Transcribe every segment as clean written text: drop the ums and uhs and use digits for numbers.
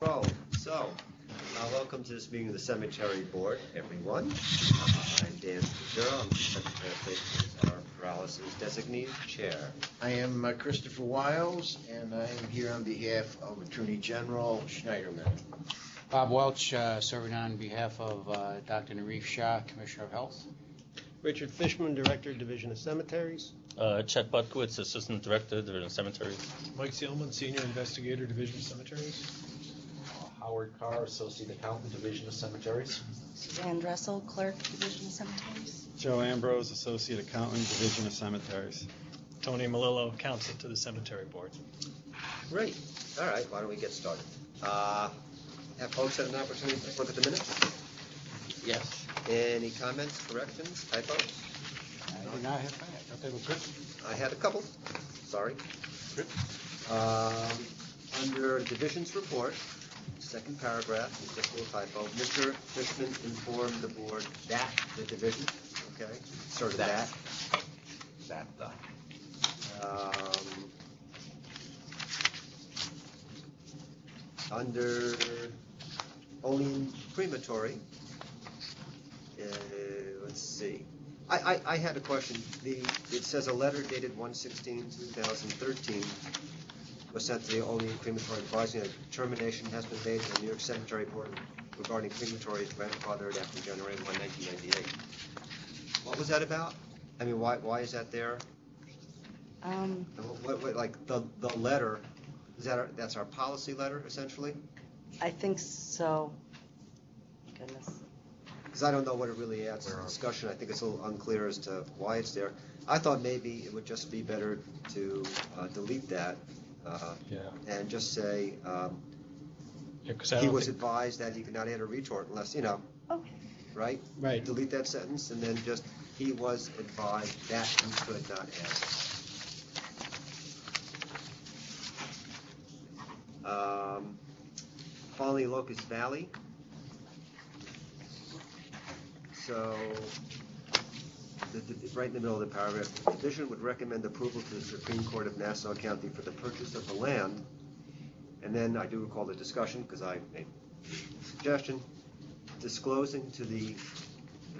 Welcome to this meeting of the Cemetery Board, everyone. I'm Dan Fitzgerald. I'm Secretary of State, our paralysis designee chair. I am Christopher Wiles, and I am here on behalf of Attorney General Schneiderman. Bob Welch, serving on behalf of Dr. Narif Shah, Commissioner of Health. Richard Fishman, Director, Division of Cemeteries. Chet Butkowitz, Assistant Director, Division of Cemeteries. Mike Seelman, Senior Investigator, Division of Cemeteries. Howard Carr, Associate Accountant, Division of Cemeteries. Suzanne Dressel, Clerk, Division of Cemeteries. Joe Ambrose, Associate Accountant, Division of Cemeteries. Tony Malillo, Counsel to the Cemetery Board. Great. All right, why don't we get started? Have folks had an opportunity to look at the minutes? Yes. Any comments, corrections, typos? I did not have that. I thought they were good. I had a couple. Sorry. Good. Under Division's report, second paragraph, just a little typo. Mr. Fishman informed the board that the division, okay, sort of that. Under only in crematory, let's see. I had a question. It says a letter dated 1/16/2013 was sent to the only crematory advising that determination has been made to the New York Cemetery Board regarding crematories grandfathered after January 1, 1998. What was that about? I mean, why is that there? Like the letter, that's our policy letter, essentially? I think so. Goodness. Because I don't know what it really adds to the discussion. I think it's a little unclear as to why it's there. I thought maybe it would just be better to delete that and just say he was advised that he could not add a retort unless, Okay. right? Right. Delete that sentence and then just he was advised that he could not add. Finally, Locust Valley. So, right in the middle of the paragraph, the division would recommend approval to the Supreme Court of Nassau County for the purchase of the land. And then I do recall the discussion, because I made a suggestion, disclosing to the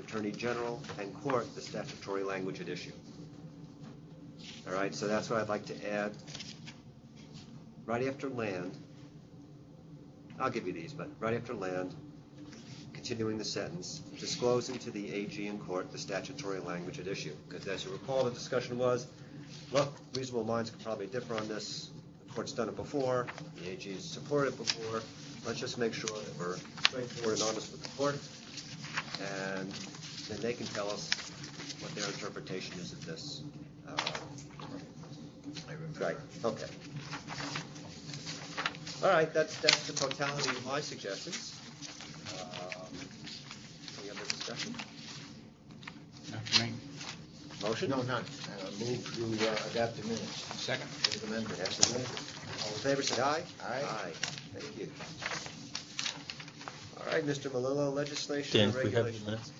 Attorney General and Court the statutory language at issue. All right, so that's what I'd like to add. Right after land, I'll give you these, but right after land, continuing the sentence, disclosing to the AG in court the statutory language at issue. Because as you recall, the discussion was, look, reasonable minds could probably differ on this. The court's done it before. The AG has supported it before. Let's just make sure that we're straightforward and honest with the court. And then they can tell us what their interpretation is of this. Right, okay. All right, that's the totality of my suggestions. Any other discussion? Not for me. Motion? No, none. Move to adopt the minutes. Second. As amended. All in favor, say aye. Aye. Aye. Thank you. All right, Mr. Malillo, legislation Dan, and we have regulation. the minutes?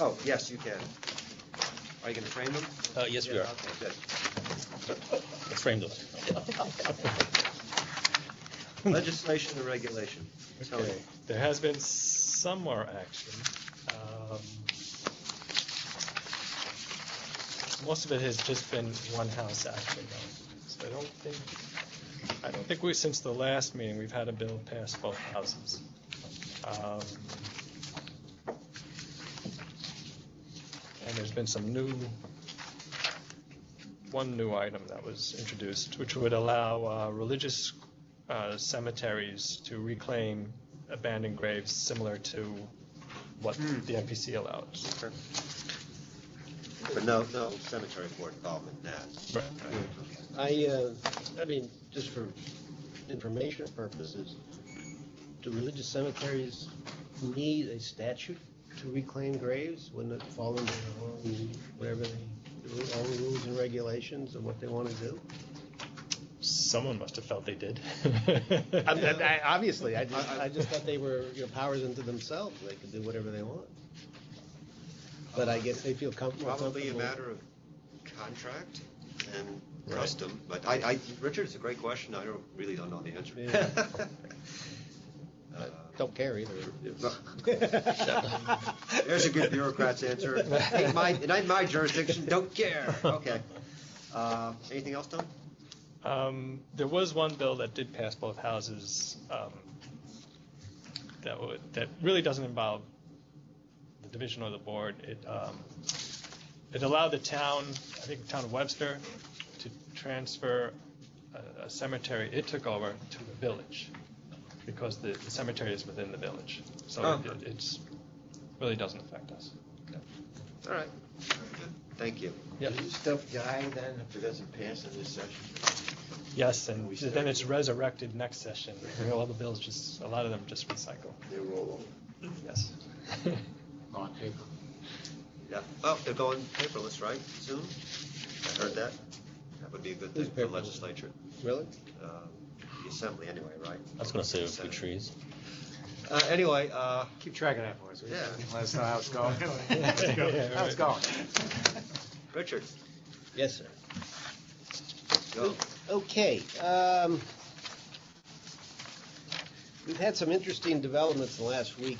Oh, yes, you can. Are you going to frame them? Yes, we are. Okay, good. Let's frame those. Legislation and regulation. Tony. Okay. There has been some more action. Most of it has just been one house action, though. So I don't think since the last meeting we've had a bill pass both houses. And there's been one new item that was introduced, which would allow religious cemeteries to reclaim abandoned graves similar to what the NPC allows. Okay. But no cemetery board involvement in that. Right. I mean, just for information purposes, do religious cemeteries need a statute to reclaim graves? Wouldn't it fall under their own, whatever their own rules and regulations of what they want to do? Someone must have felt they did. Obviously, I just thought they were powers unto themselves. They could do whatever they want. But I guess they feel comfortable. Probably a matter of contract and Right. custom. But Richard, it's a great question. I really don't know the answer. Yeah. don't care either. There's a good bureaucrat's answer. It ain't my jurisdiction, don't care. Okay. Anything else, Tom? There was one bill that did pass both houses that really doesn't involve the division or the board. It allowed the town, I think the town of Webster, to transfer a cemetery it took over to the village, because the cemetery is within the village. So it's really doesn't affect us. All right. Thank you. Does this stuff die then if it doesn't pass in this session? Yes, and then it's resurrected next session. All the bills a lot of them just recycle. They roll over. Yes. On paper. Yeah. Well, they're going paperless, right, soon? I heard that. That would be a good thing for the legislature. Really? The assembly anyway, right? I was going to say a few trees. Anyway, Keep track of that for us. Yeah. Let us know how it's going. How it's going. Richard, Yes, sir. go. Okay. We've had some interesting developments in the last week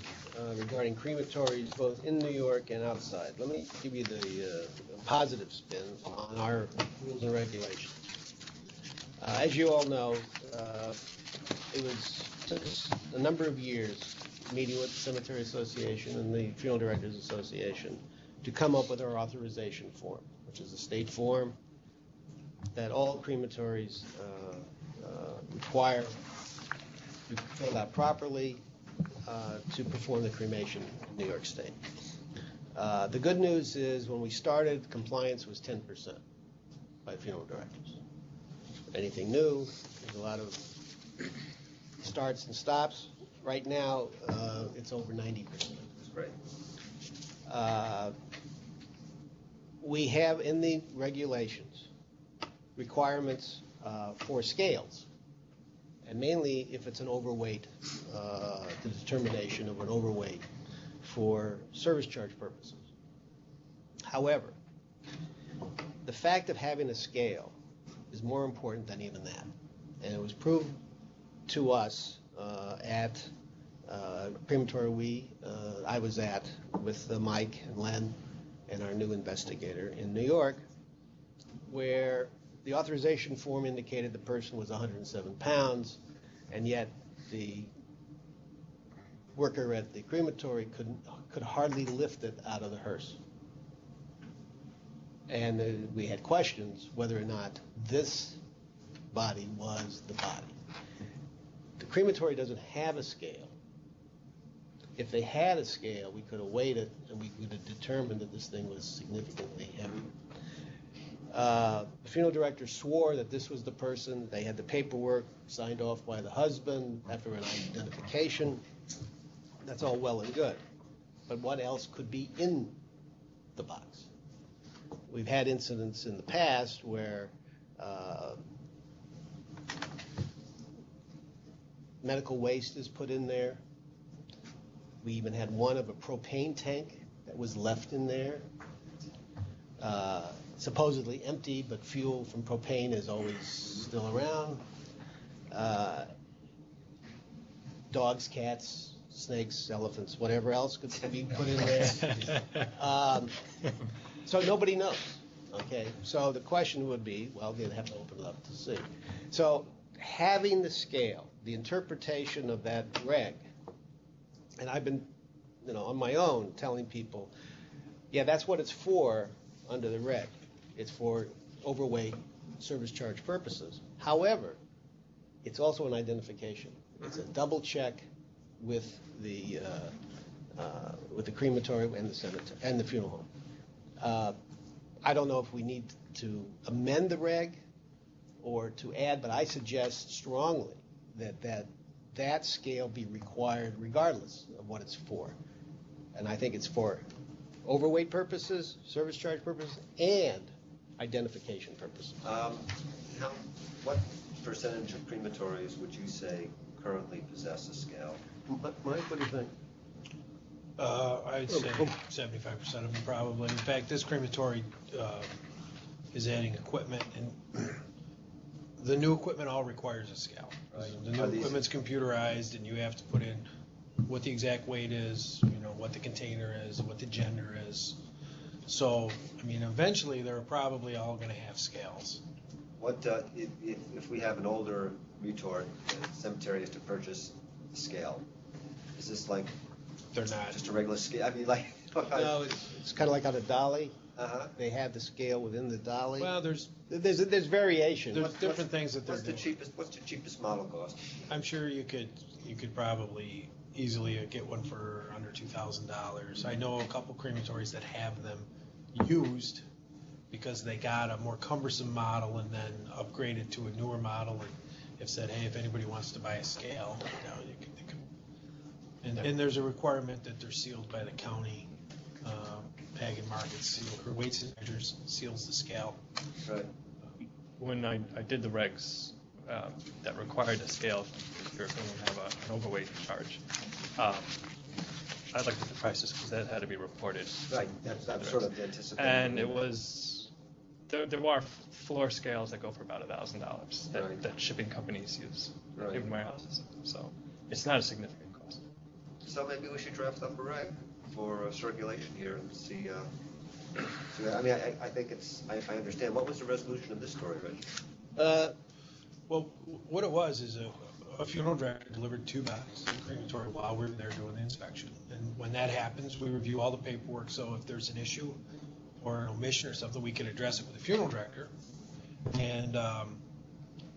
regarding crematories, both in New York and outside. Let me give you the positive spin on our rules and regulations. As you all know, it took us a number of years meeting with the Cemetery Association and the Funeral Directors Association to come up with our authorization form, which is a state form that all crematories require to fill out properly to perform the cremation in New York State. The good news is when we started, compliance was 10% by funeral directors. Anything new, there's a lot of starts and stops. Right now, it's over 90%. Right. We have in the regulations requirements for scales, and mainly if it's an overweight, the determination of an overweight for service charge purposes. However, the fact of having a scale is more important than even that, and it was proved to us at Crematory I was at with Mike and Len and our new investigator in New York, where the authorization form indicated the person was 107 pounds, and yet the worker at the crematory could hardly lift it out of the hearse. And we had questions whether or not this body was the body. The crematory doesn't have a scale. If they had a scale, we could have weighed it and we could have determined that this thing was significantly heavy. The funeral director swore that this was the person. They had the paperwork signed off by the husband after an identification. That's all well and good. But what else could be in the box? We've had incidents in the past where medical waste is put in there. We even had one of a propane tank that was left in there. Supposedly empty, but fuel from propane is always still around. Dogs, cats, snakes, elephants, whatever else could be put in there. So nobody knows. Okay, so the question would be, well, they'd have to open it up to see. So having the scale, the interpretation of that reg, and I've been, on my own telling people, yeah, that's what it's for under the reg. It's for overweight service charge purposes. However, it's also an identification. It's a double check with the crematory and the cemetery and the funeral home. I don't know if we need to amend the reg or to add, but I suggest strongly that scale be required regardless of what it's for. And I think it's for overweight purposes, service charge purposes, and identification purposes. What percentage of crematories would you say currently possess a scale? Mike, what do you think? I'd say 75% of them probably. In fact, this crematory is adding equipment, and the new equipment all requires a scale. Right? The new equipment's computerized, and you have to put in what the exact weight is, what the container is, what the gender is. So, I mean, eventually they're probably all going to have scales. What, if we have an older retort, the cemetery is to purchase a scale, is this like They're not. just a regular scale? I mean, like. No, it's kind of like on a dolly. Uh-huh. They have the scale within the dolly. Well, there's variation. different things that they're doing. What's the cheapest model cost? I'm sure you could probably easily get one for under $2,000. I know a couple crematories that have them used because they got a more cumbersome model and then upgraded to a newer model and have said, hey, if anybody wants to buy a scale, and there's a requirement that they're sealed by the county. Ag and Markets seal, or Weights and Measures seals the scale. Right. When I did the regs that required a scale, if you're going to have an overweight charge, I looked at the prices because that had to be reported. Right, that's sort of anticipating. And it was, there are floor scales that go for about $1,000 that shipping companies use in warehouses. So it's not a significant cost. So maybe we should draft up a reg for circulation here and see. I mean, I think I understand. What was the resolution of this story, Rich? Well, what it was is a funeral director delivered 2 bodies to the crematory while we were there doing the inspection. And when that happens, we review all the paperwork. So if there's an issue or an omission or something, we can address it with the funeral director. And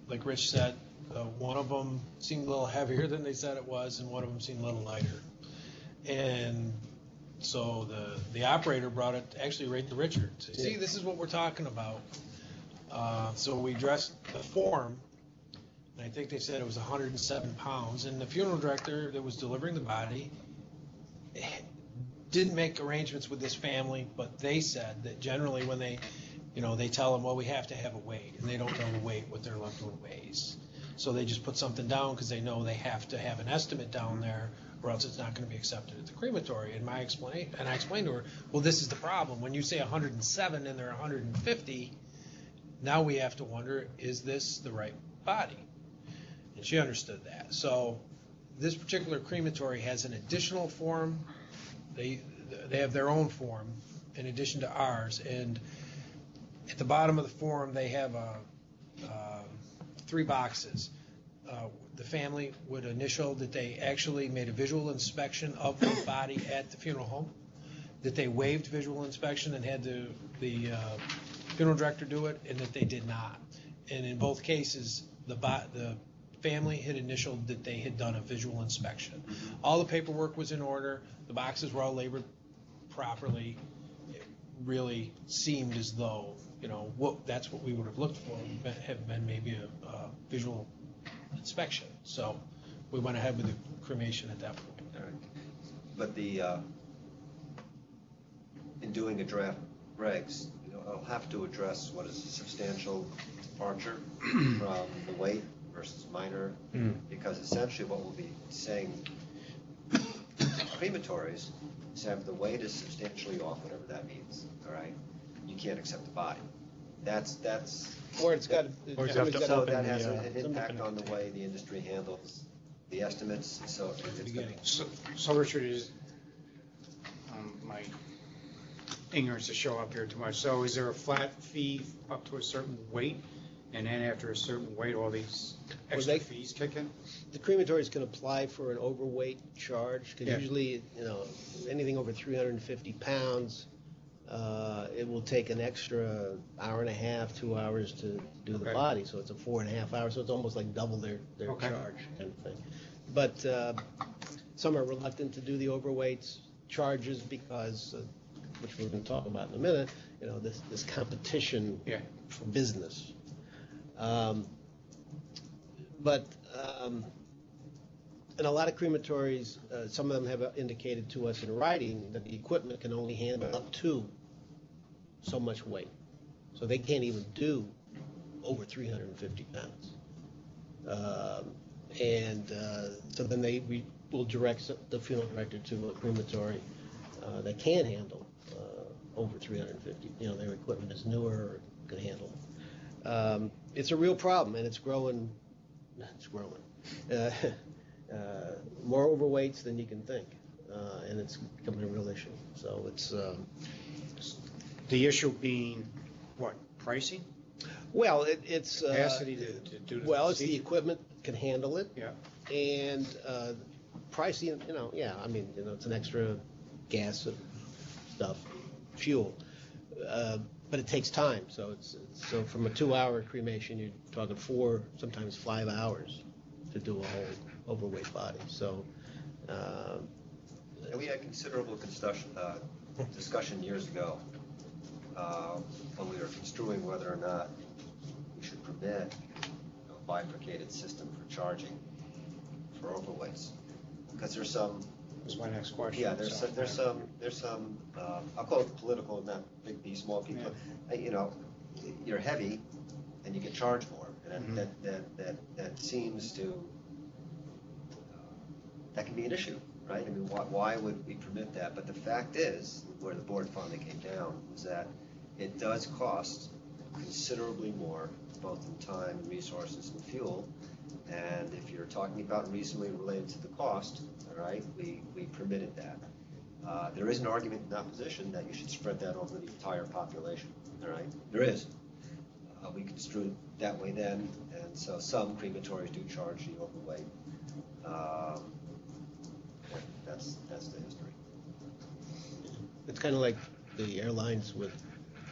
like Rich said, one of them seemed a little heavier than they said it was, and one of them seemed a little lighter. And so the operator brought it actually right to Richard. See, this is what we're talking about. So we addressed the form, and I think they said it was 107 pounds. And the funeral director that was delivering the body didn't make arrangements with this family, but they said that generally when they tell them, well, we have to have a weight, and they don't know the weight, what their loved one weighs. So they just put something down because they know they have to have an estimate down there, or else it's not going to be accepted at the crematory. And I explained to her, well, this is the problem. When you say 107 and they're 150, now we have to wonder, is this the right body? And she understood that. So this particular crematory has an additional form. They have their own form in addition to ours. And at the bottom of the form, they have 3 boxes. The family would initial that they actually made a visual inspection of the body at the funeral home, that they waived visual inspection and had the funeral director do it, and that they did not. And in both cases, the family had initialed that they had done a visual inspection. All the paperwork was in order. The boxes were all labeled properly. It really seemed as though, that's what we would have looked for, have been maybe a visual inspection. So we went ahead with the cremation at that point. All right. But in doing a draft regs, I'll have to address what is a substantial departure from the weight versus minor, because essentially what we'll be saying crematories is have the weight is substantially off, whatever that means. All right, you can't accept the body. That's Or it's got. so that has an impact on the way the industry handles the estimates. So So Richard, is my ignorance to show up here too much. So is there a flat fee up to a certain weight, and then after a certain weight, all these extra fees kick in? The crematories can apply for an overweight charge, because usually, anything over 350 pounds, it will take an extra hour and a half, 2 hours to do the body. So it's a 4.5 hours. So it's almost like double their charge kind of thing. But some are reluctant to do the overweights charges because, which we're going to talk about in a minute, this competition for business. But in a lot of crematories, some of them have indicated to us in writing that the equipment can only handle up to so much weight. So they can't even do over 350 pounds. So then we will direct the funeral director to a crematory that can handle over 350. Their equipment is newer or can handle it. It's a real problem, and it's growing. It's growing. more overweights than you can think, and it's becoming a real issue. So it's The issue being, what, pricing? well, it's Capacity to do the well, it's the procedure? equipment can handle it, Yeah. and pricing. Yeah, I mean, it's an extra gas and stuff, fuel. But it takes time, so so from a 2-hour cremation, you're talking 4, sometimes 5 hours to do a whole overweight body. So, And we had considerable discussion years ago when we were construing whether or not we should permit a bifurcated system for charging for overweights. Because there's some, Was my next question. yeah, there's some, I'll call it political, not big B, small P. You're heavy and you get charged more. And that seems to, that can be an issue, right? I mean, why would we permit that? But the fact is, where the board finally came down, was that it does cost considerably more, both in time, resources, and fuel. And if you're talking about reasonably related to the cost, all right, we permitted that. There is an argument in opposition that you should spread that over the entire population, all right? There is. We construed it that way then, and so some crematories do charge the overweight. That's the history. it's kind of like the airlines would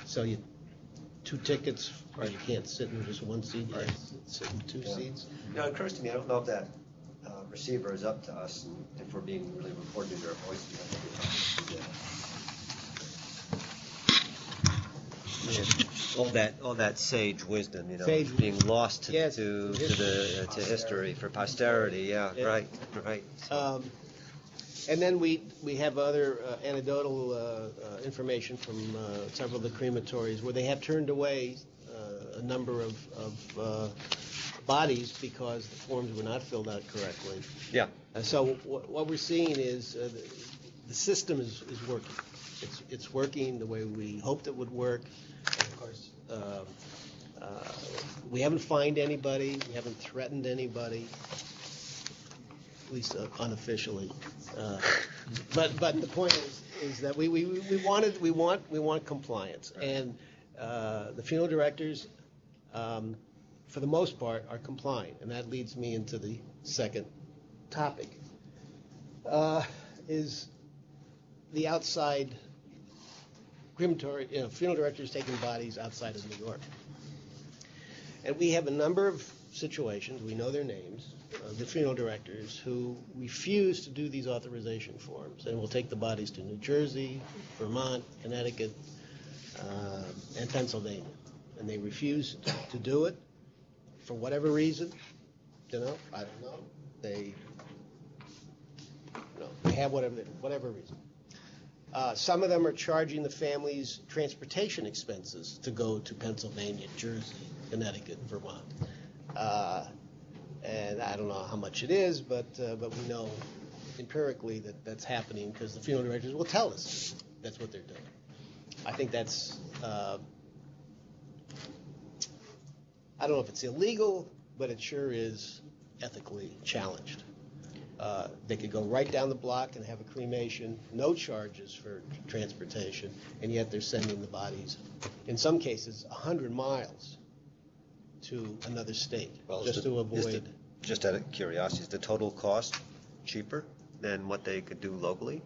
sell you 2 tickets, or you can't sit in just one seat, you have to sit in 2 Yeah. seats. You know, it occurs to me, I don't know if that receiver is up to us, and if we're being really recorded in our voices. I think we probably should do that. All that sage wisdom, Sage being lost to Yes, to history. to history for posterity. Yeah, Yeah. right. And then we have other anecdotal information from several of the crematories where they have turned away a number of bodies because the forms were not filled out correctly. Yeah. So what we're seeing is the system is working. It's working the way we hoped it would work. And of course, we haven't fined anybody. We haven't threatened anybody, at least unofficially. But the point is that we want compliance, and the funeral directors, for the most part, are compliant, and that leads me into the second topic. Is the outside crematory, funeral directors taking bodies outside of New York. And we have a number of situations, we know their names, the funeral directors who refuse to do these authorization forms and will take the bodies to New Jersey, Vermont, Connecticut, and Pennsylvania. And they refuse to do it for whatever reason. I don't know. They have whatever reason. Some of them are charging the families transportation expenses to go to Pennsylvania, Jersey, Connecticut, and Vermont. And I don't know how much it is, but we know empirically that that's happening because the funeral directors will tell us that's what they're doing. I think that's, I don't know if it's illegal, but it sure is ethically challenged. They could go right down the block and have a cremation, no charges for transportation, and yet they're sending the bodies, in some cases, 100 miles to another state, just to avoid. Just out of curiosity, is the total cost cheaper than what they could do locally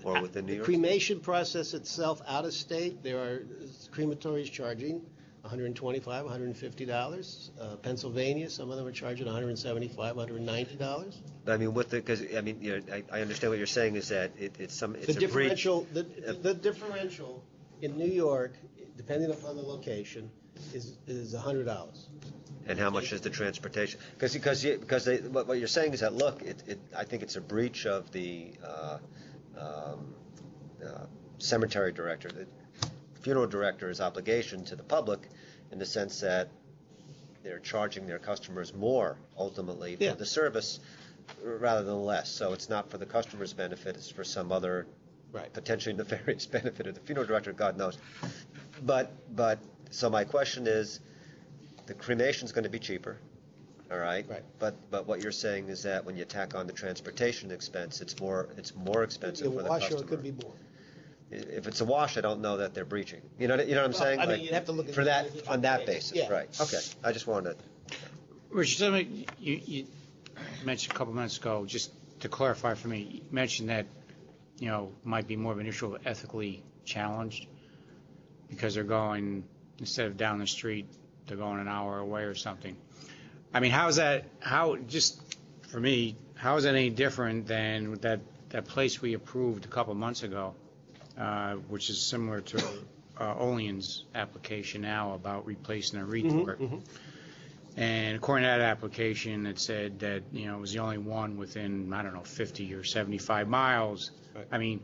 or within New The York? cremation process itself, out of state, there are crematories charging $125, $150. Pennsylvania, some of them are charging $175, $190. I mean, I understand what you're saying is that it's The a breach. differential, the differential in New York, depending upon the location, is $100. And how much is the transportation? Because what you're saying is that, look, I think it's a breach of the cemetery director, the funeral director's obligation to the public, in the sense that they're charging their customers more ultimately for the service rather than less. So it's not for the customer's benefit; it's for some other potentially nefarious benefit of the funeral director. God knows. But so my question is, the cremation is going to be cheaper, all right? Right. But what you're saying is that when you tack on the transportation expense, it's more expensive Could for be a the wash customer. or it could be more. If it's a wash, I don't know that they're breaching. You know what I'm saying? I mean, Like, you'd have to look at for the that, individual on that case. basis, Yeah. right? Okay, I just wanted to. Richard, you mentioned a couple minutes ago, just to clarify for me, you mentioned that, might be more of an issue of ethically challenged because they're going, instead of down the street, they're going an hour away or something. I mean, just for me, how is that any different than that place we approved a couple months ago, which is similar to Olean's application now about replacing a retort? And according to that application, it said that, it was the only one within, 50 or 75 miles. Right. I mean,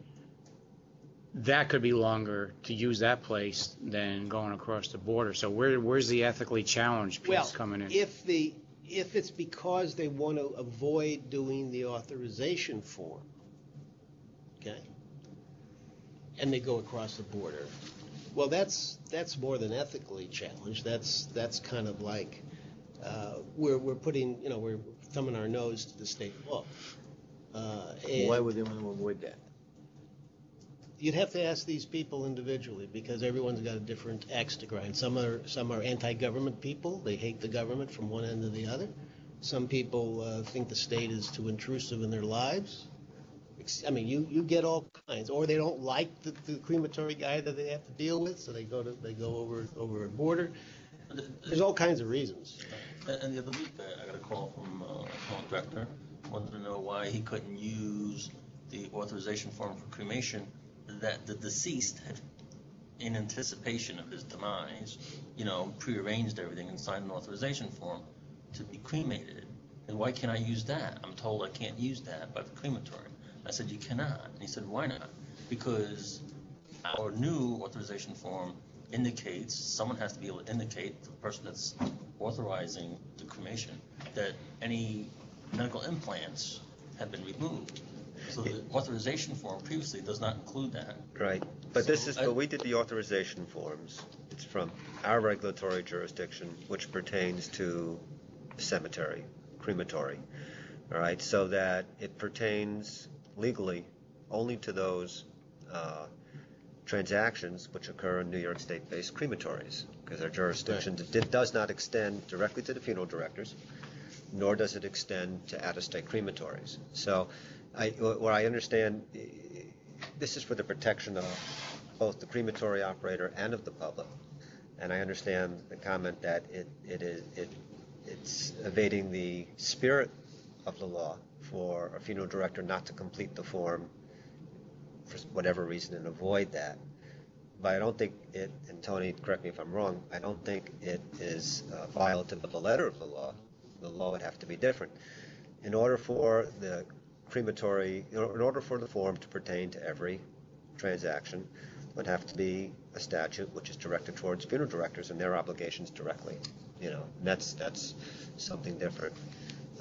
that could be longer to use that place than going across the border. So where's the ethically challenged piece coming in? If it's because they want to avoid doing the authorization form, okay, and they go across the border, well, that's more than ethically challenged. That's kind of like we're putting, we're thumbing our nose to the state law. Why would they want to avoid that? You'd have to ask these people individually because everyone's got a different axe to grind. Some are anti-government people. They hate the government from one end to the other. Some people think the state is too intrusive in their lives. I mean, you get all kinds. Or they don't like the crematory guy that they have to deal with, so they go over a border. There's all kinds of reasons. And the other week, I got a call from a current director, wanted to know why he couldn't use the authorization form for cremation that the deceased had, in anticipation of his demise, prearranged everything and signed an authorization form to be cremated. And why can't I use that? I'm told I can't use that by the crematory. I said, you cannot. And he said, why not? Because our new authorization form indicates, someone has to be able to indicate to the person that's authorizing the cremation that any medical implants have been removed. So the authorization form previously does not include that. Right, but but we did the authorization forms. It's from our regulatory jurisdiction, which pertains to cemetery, crematory. All right, so that it pertains legally only to those transactions which occur in New York State-based crematories, because our jurisdiction does not extend directly to the funeral directors, nor does it extend to out-of-state crematories. So what I understand, this is for the protection of both the crematory operator and of the public. And I understand the comment that it's evading the spirit of the law for a funeral director not to complete the form for whatever reason and avoid that. But I don't think it, and Tony, correct me if I'm wrong, I don't think it is violative of the letter of the law. The law would have to be different. In order for the crematory, in order for the form to pertain to every transaction, would have to be a statute which is directed towards funeral directors and their obligations directly. And that's something different.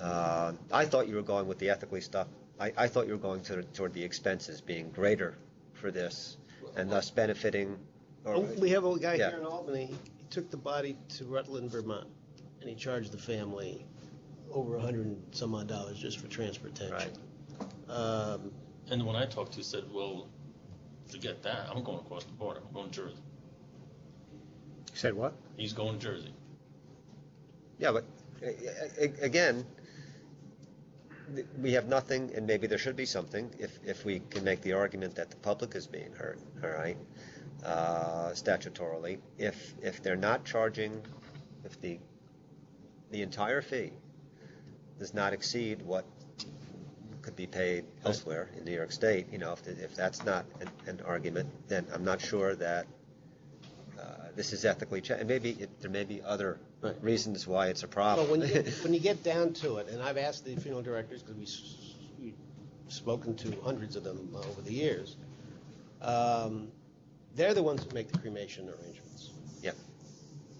I thought you were going with the ethically stuff. I thought you were going toward the expenses being greater for this and thus benefiting. We have a guy here in Albany. He took the body to Rutland, Vermont, and he charged the family over $100 and some odd just for transportation. Right. And the one I talked to said, well, forget that. I'm going across the border. I'm going to Jersey. Said what? He's going to Jersey. Yeah, but again, we have nothing, and maybe there should be something if we can make the argument that the public is being hurt, all right, statutorily. If they're not charging, if the entire fee does not exceed what could be paid elsewhere in New York State, if that's not an argument, then I'm not sure that this is ethically and maybe there may be other reasons why it's a problem. Well, when you get down to it, and I've asked the funeral directors because we've spoken to hundreds of them over the years, they're the ones who make the cremation arrangements. Yeah.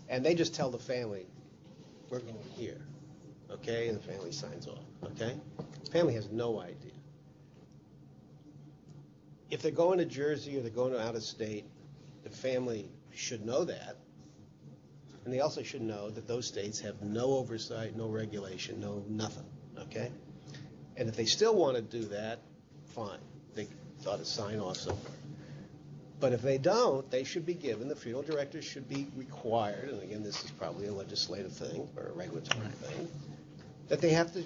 And they just tell the family, we're going here, okay? And the family signs off, okay? The family has no idea. If they're going to Jersey or they're going to out of state, the family should know that. And they also should know that those states have no oversight, no regulation, no nothing, okay? And if they still want to do that, fine. They ought to sign off somewhere. But if they don't, they should be given, the funeral directors should be required, and again, this is probably a legislative thing or a regulatory thing, that they have to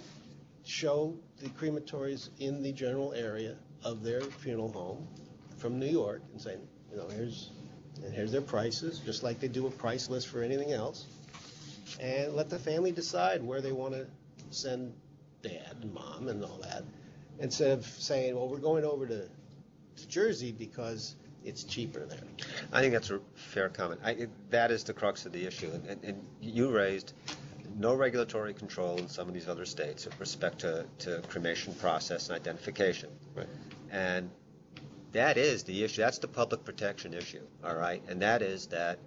show the crematories in the general area of their funeral home from New York and say, here's their prices, just like they do a price list for anything else, and let the family decide where they want to send dad and mom and all that, instead of saying, well, we're going over to Jersey because it's cheaper there. I think that's a fair comment. That is the crux of the issue. And you raised no regulatory control in some of these other states with respect to cremation process and identification. Right. And that is the issue. That's the public protection issue, all right? And that is that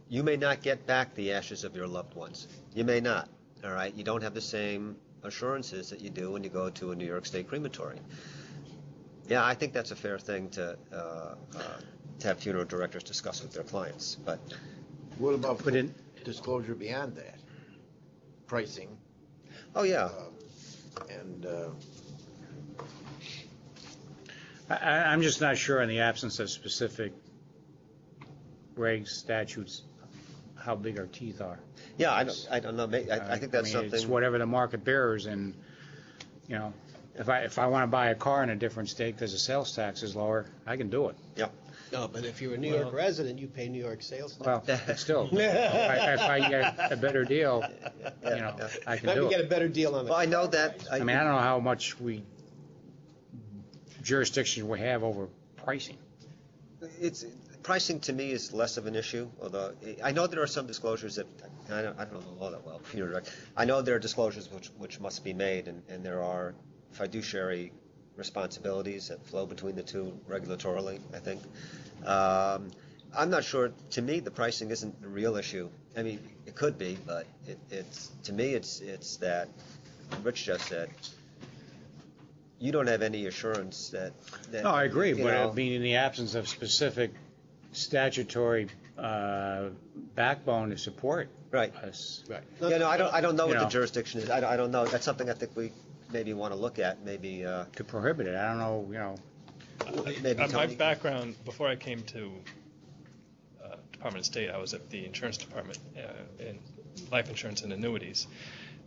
you may not get back the ashes of your loved ones. You may not, all right? You don't have the same assurances that you do when you go to a New York State crematory. Yeah, I think that's a fair thing to have funeral directors discuss with their clients. But What about disclosure beyond that? Pricing? Oh, yeah. And I'm just not sure in the absence of specific regs, statutes, how big our teeth are. Yeah, I don't know. I think that's something. It's whatever the market bears, and if I want to buy a car in a different state because the sales tax is lower, I can do it. Yeah. No, but if you're a New York resident, you pay New York sales tax. Well, but still, if I get a better deal, I can do You get it. a better deal on the. Well, I know that. I don't know how much jurisdiction we have over pricing. It's pricing to me is less of an issue. Although I know there are some disclosures that I don't know the law that well. I know there are disclosures which must be made, and there are fiduciary responsibilities that flow between the two regulatorily, I think. I'm not sure. To me, the pricing isn't a real issue. I mean, it could be, but it's to me, it's that Rich just said. You don't have any assurance that No, I agree, but I mean, in the absence of specific statutory backbone to support right. us. Right. Yeah, no, I don't know what the know. jurisdiction is. I don't know. That's something I think we maybe want to look at. Maybe To prohibit it, I don't know, maybe My Tony. background, before I came to Department of State, I was at the insurance department in life insurance and annuities.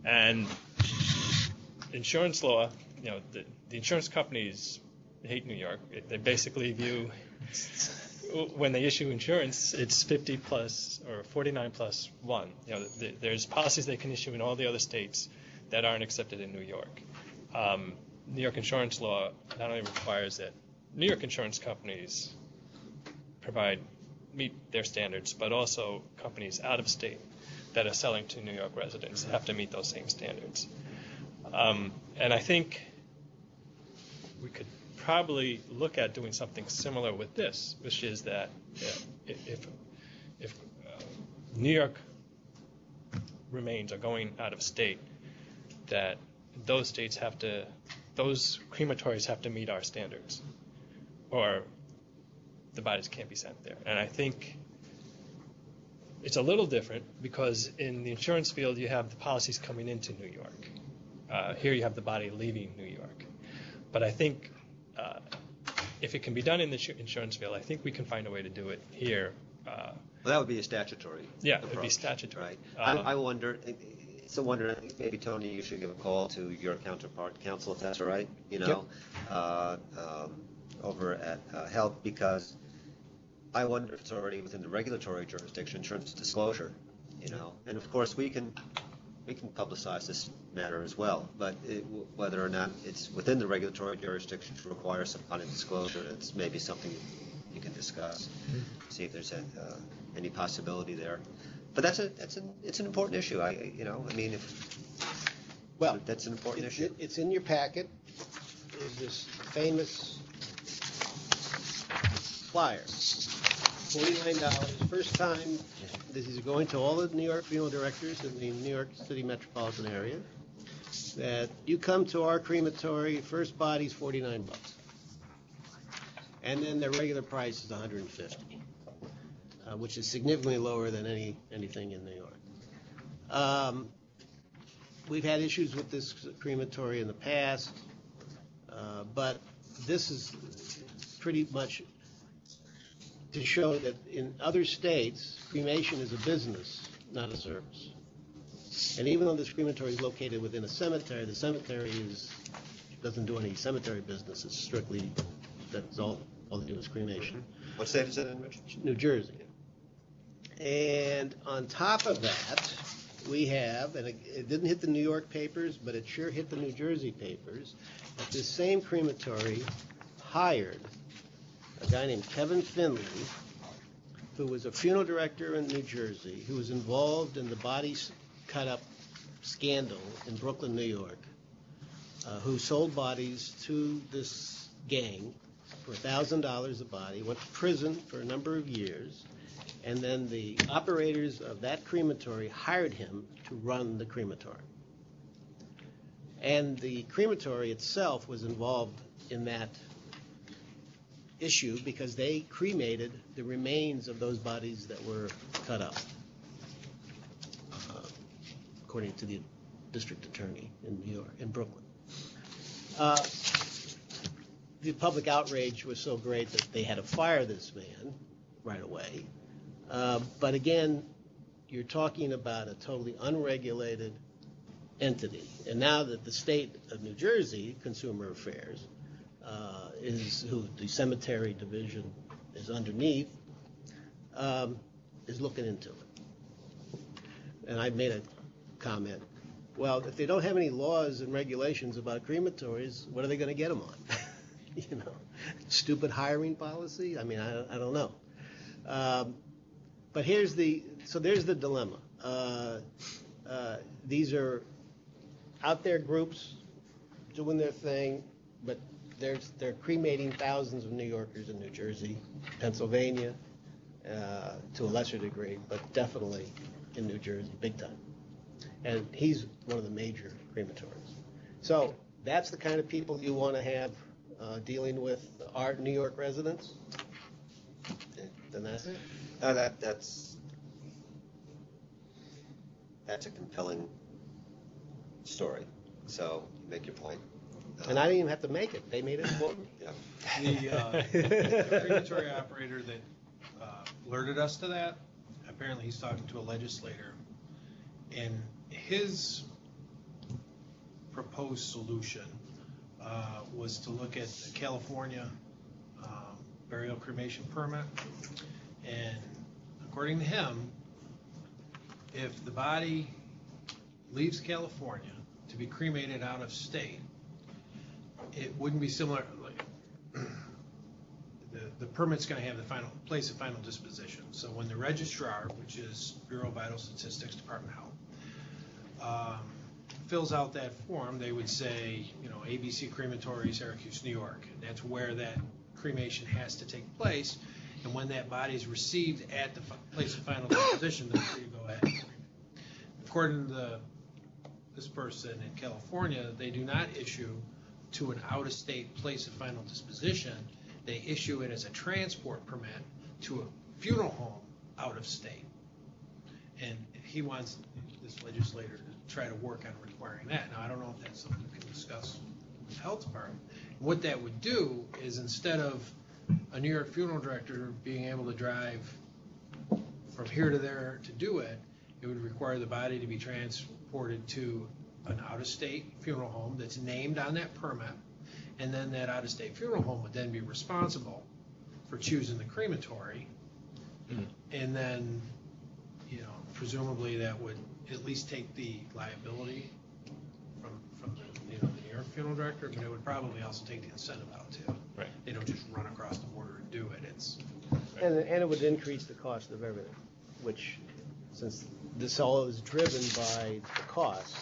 And insurance law, the insurance companies hate New York. They basically view, when they issue insurance, it's 50 plus or 49 plus 1. There's policies they can issue in all the other states that aren't accepted in New York. New York insurance law not only requires that New York insurance companies meet their standards, but also companies out of state that are selling to New York residents have to meet those same standards. And I think we could probably look at doing something similar with this, which is that if New York remains are going out of state, that those crematories have to meet our standards, or the bodies can't be sent there. And I think it's a little different because in the insurance field you have the policies coming into New York. Here you have the body leaving New York. But I think if it can be done in the insurance field, I think we can find a way to do it here. Well, that would be a statutory. Yeah, approach, it would be statutory. Right. I wonder. It's a wonder. I think maybe Tony, you should give a call to your counterpart counsel if that's all right. Over at Health, because I wonder if it's already within the regulatory jurisdiction in terms of disclosure. And of course we can publicize this matter as well, but whether or not it's within the regulatory jurisdiction to require some kind of disclosure, it's maybe something you can discuss, see if there's any possibility there. But it's an important issue. That's an important issue. It's in your packet. There's this famous flyer, $49. First time, this is going to all the New York funeral directors in the New York City metropolitan area, that you come to our crematory, first body's $49. And then their regular price is $150. which is significantly lower than anything in New York. We've had issues with this crematory in the past, but this is pretty much to show that in other states, cremation is a business, not a service. And even though this crematory is located within a cemetery, the cemetery doesn't do any cemetery business. It's strictly, that's all they do is cremation. What state is it in, Rich? New Jersey. And on top of that, we have, and it didn't hit the New York papers, but it sure hit the New Jersey papers, that this same crematory hired a guy named Kevin Finley, who was a funeral director in New Jersey, who was involved in the bodies cut up scandal in Brooklyn, New York, who sold bodies to this gang for $1,000 a body, went to prison for a number of years, and then the operators of that crematory hired him to run the crematory. And the crematory itself was involved in that issue because they cremated the remains of those bodies that were cut up, according to the district attorney in New York, in Brooklyn. The public outrage was so great that they had to fire this man right away. But again, you're talking about a totally unregulated entity. And now that the state of New Jersey, Consumer Affairs, is who the cemetery division is underneath, is looking into it. And I made a comment. Well, if they don't have any laws and regulations about crematories, what are they going to get them on? You know, stupid hiring policy? I mean, I don't know. But there's the dilemma. These are out there groups doing their thing, but they're cremating thousands of New Yorkers in New Jersey, Pennsylvania, to a lesser degree, but definitely in New Jersey, big time. And he's one of the major crematories. So that's the kind of people you want to have dealing with our New York residents. Then that's it. That's a compelling story. So you make your point. And I didn't even have to make it. They made it for me. Yeah. The crematory operator that alerted us to that, apparently he's talking to a legislator, and his proposed solution was to look at the California burial cremation permit. And according to him, if the body leaves California to be cremated out of state, it wouldn't be similar. Like the permit's going to have the final place of final disposition. So when the registrar, which is Bureau of Vital Statistics, Department of Health, fills out that form, they would say, ABC Crematory, Syracuse, New York. And that's where that cremation has to take place. And when that body is received at the place of final disposition, they're free to go ahead and cremate. According to this person in California, they do not issue to an out-of-state place of final disposition. They issue it as a transport permit to a funeral home out of state. And he wants this legislator to try to work on requiring that. Now, I don't know if that's something we can discuss with the health department. What that would do is, instead of a New York funeral director being able to drive from here to there to do it, it would require the body to be transported to an out-of-state funeral home that's named on that permit, and then that out-of-state funeral home would then be responsible for choosing the crematory, and then, presumably that would at least take the liability from the New York funeral director, but it would probably also take the incentive out too. Right. They don't just run across the border and do it. And it would increase the cost of everything, which, since this all is driven by the cost,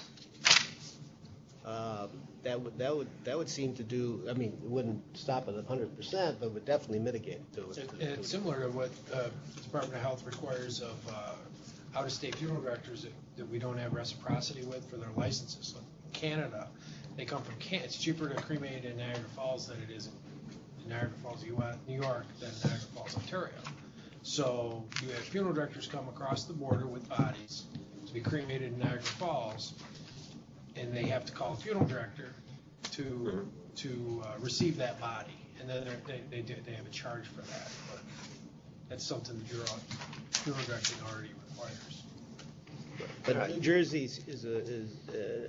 that would seem to do. I mean, it wouldn't stop it 100%, but would definitely mitigate it. And it's similar to what the Department of Health requires of out-of-state funeral directors that we don't have reciprocity with for their licenses. Like Canada, they come from Canada. It's cheaper to cremate in Niagara Falls than it is in Niagara Falls, New York, than Niagara Falls, Ontario. So you have funeral directors come across the border with bodies to be cremated in Niagara Falls, and they have to call a funeral director to receive that body, and then they have a charge for that. But that's something that your funeral directing already requires. But New Jersey is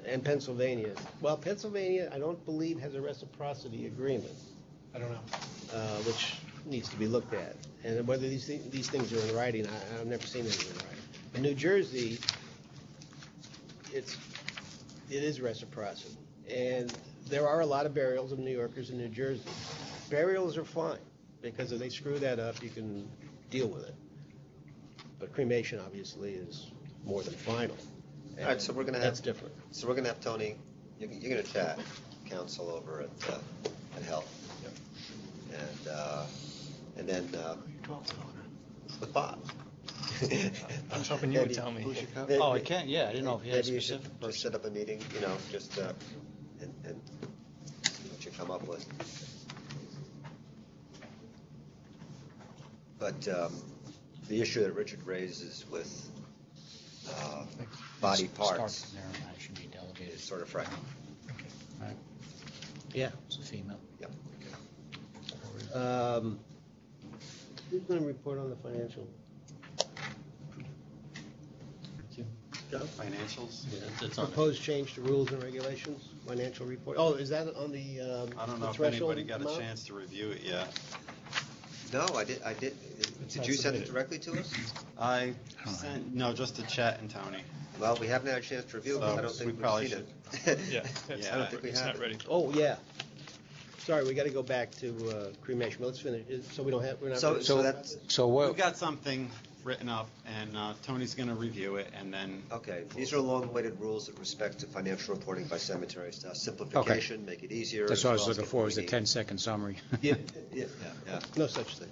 and Pennsylvania. Well, Pennsylvania, I don't believe has a reciprocity agreement, I don't know. which needs to be looked at. And whether these things are in writing, I've never seen anything in writing. In New Jersey, it is reciprocity, and there are a lot of burials of New Yorkers in New Jersey. Burials are fine because if they screw that up, you can deal with it. But cremation obviously is more than final. All right, so we're gonna have. That's different. So we're gonna have Tony, you're gonna chat council over at Health. And then with Bob. I was hoping you would tell me. Oh, I can, yeah, I didn't know if you had a Maybe you should specific just set up a meeting, just, and see what you come up with. But the issue that Richard raises with body Start parts from there, I should be delegated. is sort of frightening. All right, Yeah. it's a female. Yep. Who's going to report on the financial? John? Financials? It's on it. Proposed change to rules and regulations, financial report. Oh, is that on the I don't know the if threshold anybody got a amount? chance to review it yet. No, I did. Did you send it directly to us? I sent, no, just to Chet and Tony. Well, we haven't had a chance to review it. 'Cause I don't So think we we've probably seen should. it. Yeah, it's I don't think we it's have not it. ready. Oh, yeah. Sorry, we got to go back to cremation, but let's finish. So we don't have, we're not. So ready. that's, So We've what, got something written up, and Tony's gonna review it, and then okay, these are long-awaited rules with respect to financial reporting by cemeteries. Simplification, make it easier. that's what I was as well as looking get for, what was we the need. 10-second summary. Yeah, Yeah. no such thing.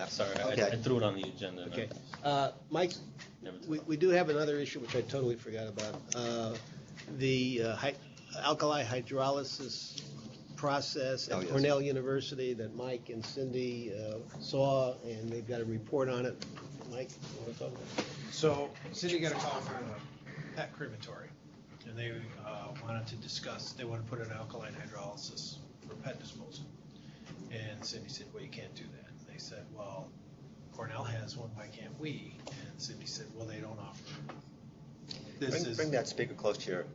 Sorry, I Okay. threw it on the agenda. and Okay. I Mike, never took we, it. we do have another issue which I totally forgot about. The alkali hydrolysis process Oh, at yes. Cornell University that Mike and Cindy saw, and they've got a report on it. Mike, you want to talk about it? So Cindy got a call from a pet crematory, and they wanted to discuss, they want to put in alkaline hydrolysis for pet disposal. And Cindy said, well, you can't do that. And they said, well, Cornell has one, why can't we? And Cindy said, well, they don't offer. Bring that speaker close to your,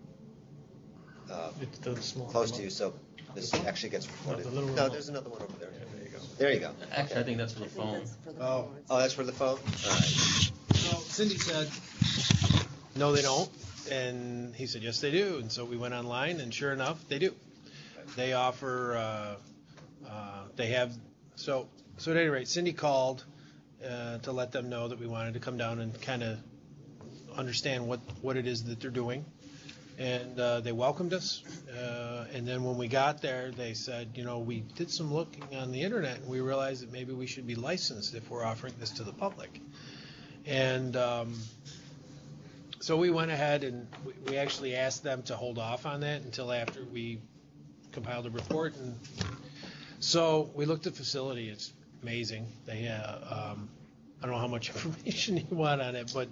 It's the small. close to you, so this actually gets recorded. the little No, remote. there's another one over there. There you go. There you go. Actually, I think that's for the I think phone. that's for the Oh. phone. Oh, that's for the phone? All right. So Cindy said, no, they don't. And he said, yes, they do. And so we went online, and sure enough, they do. They offer, they have, so at any rate, Cindy called to let them know that we wanted to come down and kind of understand what it is that they're doing. And they welcomed us. And then when we got there, they said, we did some looking on the internet, and we realized that maybe we should be licensed if we're offering this to the public. And so we went ahead and we actually asked them to hold off on that until after we compiled a report. And so we looked at the facility. It's amazing. They have, I don't know how much information you want on it, but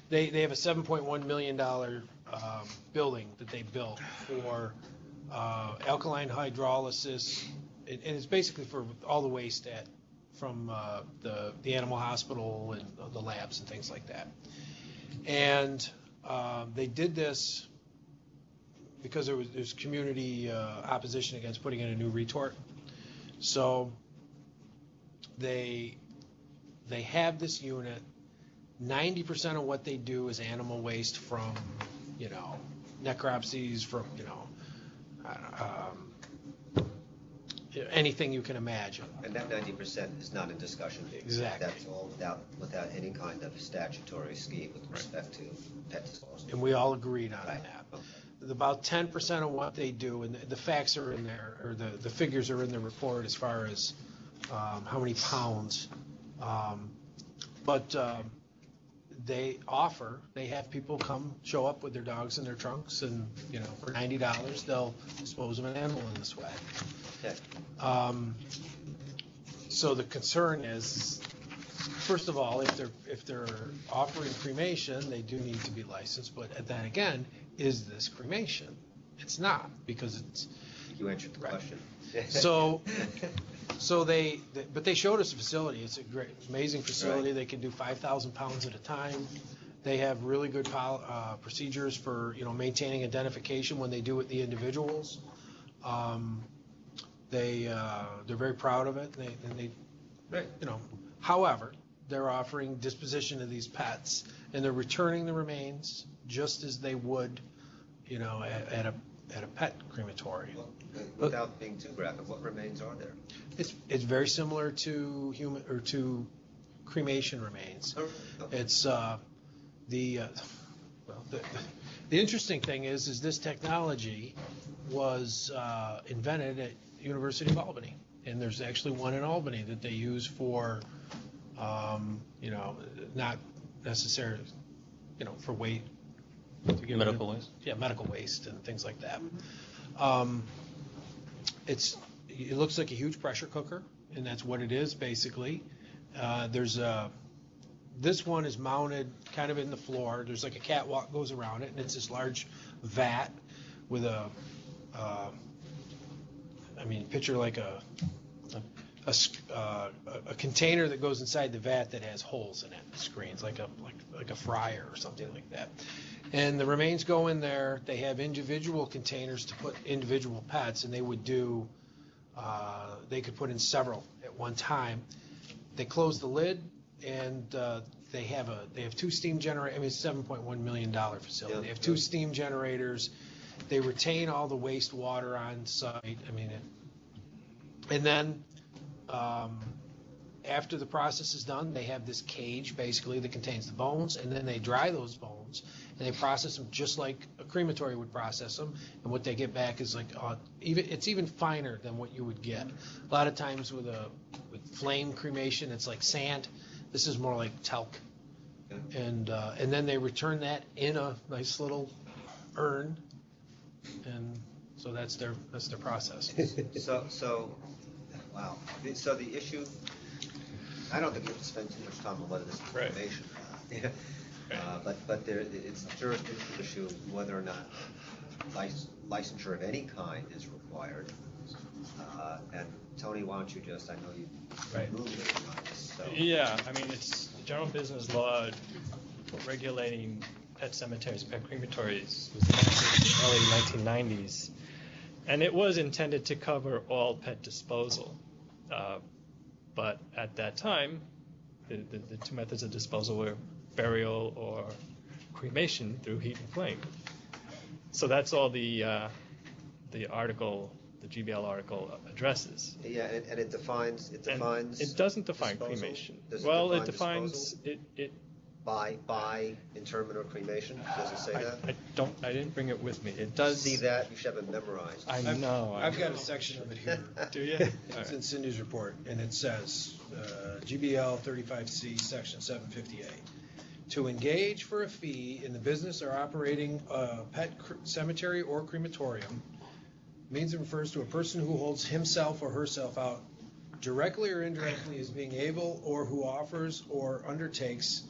they have a $7.1 million building that they built for alkaline hydrolysis. And it's basically for all the waste from the animal hospital and the labs and things like that. And they did this because there's community opposition against putting in a new retort. So they have this unit. 90% of what they do is animal waste from, necropsies, from, anything you can imagine. And that 90% is not in discussion. Exactly. That's all without any kind of statutory scheme with respect to pet disposal. And we all agreed on Right. that. About 10% of what they do, and the facts are in there, or the figures are in the report as far as how many pounds. But they have people come show up with their dogs in their trunks, and for $90 they'll dispose of an animal in this way. Okay. So the concern is first of all, if they're offering cremation, they do need to be licensed, but then again, is this cremation? It's not, because it's, You answered the question. so but they showed us a facility. It's a great, amazing facility. Right. They can do 5,000 pounds at a time. They have really good procedures for, maintaining identification when they do it the individuals. They're very proud of it. Right. However, they're offering disposition of these pets, and they're returning the remains just as they would, at a pet crematory. Without being too graphic, what remains are there? It's very similar to to cremation remains. Okay. It's the interesting thing is this technology was invented at University of Albany, and there's actually one in Albany that they use for not necessarily for weight. Medical waste? Yeah, medical waste and things like that. It looks like a huge pressure cooker, and that's what it is basically. This one is mounted kind of in the floor. There's like a catwalk goes around it, and it's this large vat with picture like a container that goes inside the vat that has holes in it, screens like a fryer or something like that. And the remains go in there. They have individual containers to put individual pets, and they could put in several at one time. They close the lid, and they have two steam generators. I mean, it's a $7.1 million facility. Yeah, they have two steam generators. They retain all the wastewater on site. And then after the process is done, they have this cage basically that contains the bones, and then they dry those bones, and they process them just like a crematory would process them. And what they get back is it's even finer than what you would get. A lot of times with flame cremation, it's like sand. This is more like talc. And then they return that in a nice little urn, and so that's their process. So, wow. So the issue, I don't think we have to spend too much time on whether this is Right. information or not. But it's a jurisdiction issue whether or not licensure of any kind is required. And Tony, why don't you I know you Right. moved it on this, so. Yeah, it's general business law regulating pet cemeteries, pet crematories was enacted in the early 1990s. And it was intended to cover all pet disposal. But at that time, the two methods of disposal were burial or cremation through heat and flame. So that's all the article, the GBL article addresses. Yeah, and it defines. And it doesn't define disposal? cremation. Does It define defines disposal? it. By interment or cremation? Does it say that? I didn't bring it with me. It does. See that? You should have it memorized. I know. I've got a section of it here. Do you? It's in Cindy's report, and it says, GBL 35C, Section 758. To engage for a fee in the business or operating a pet cemetery or crematorium means it refers to a person who holds himself or herself out directly or indirectly as being able or who offers or undertakes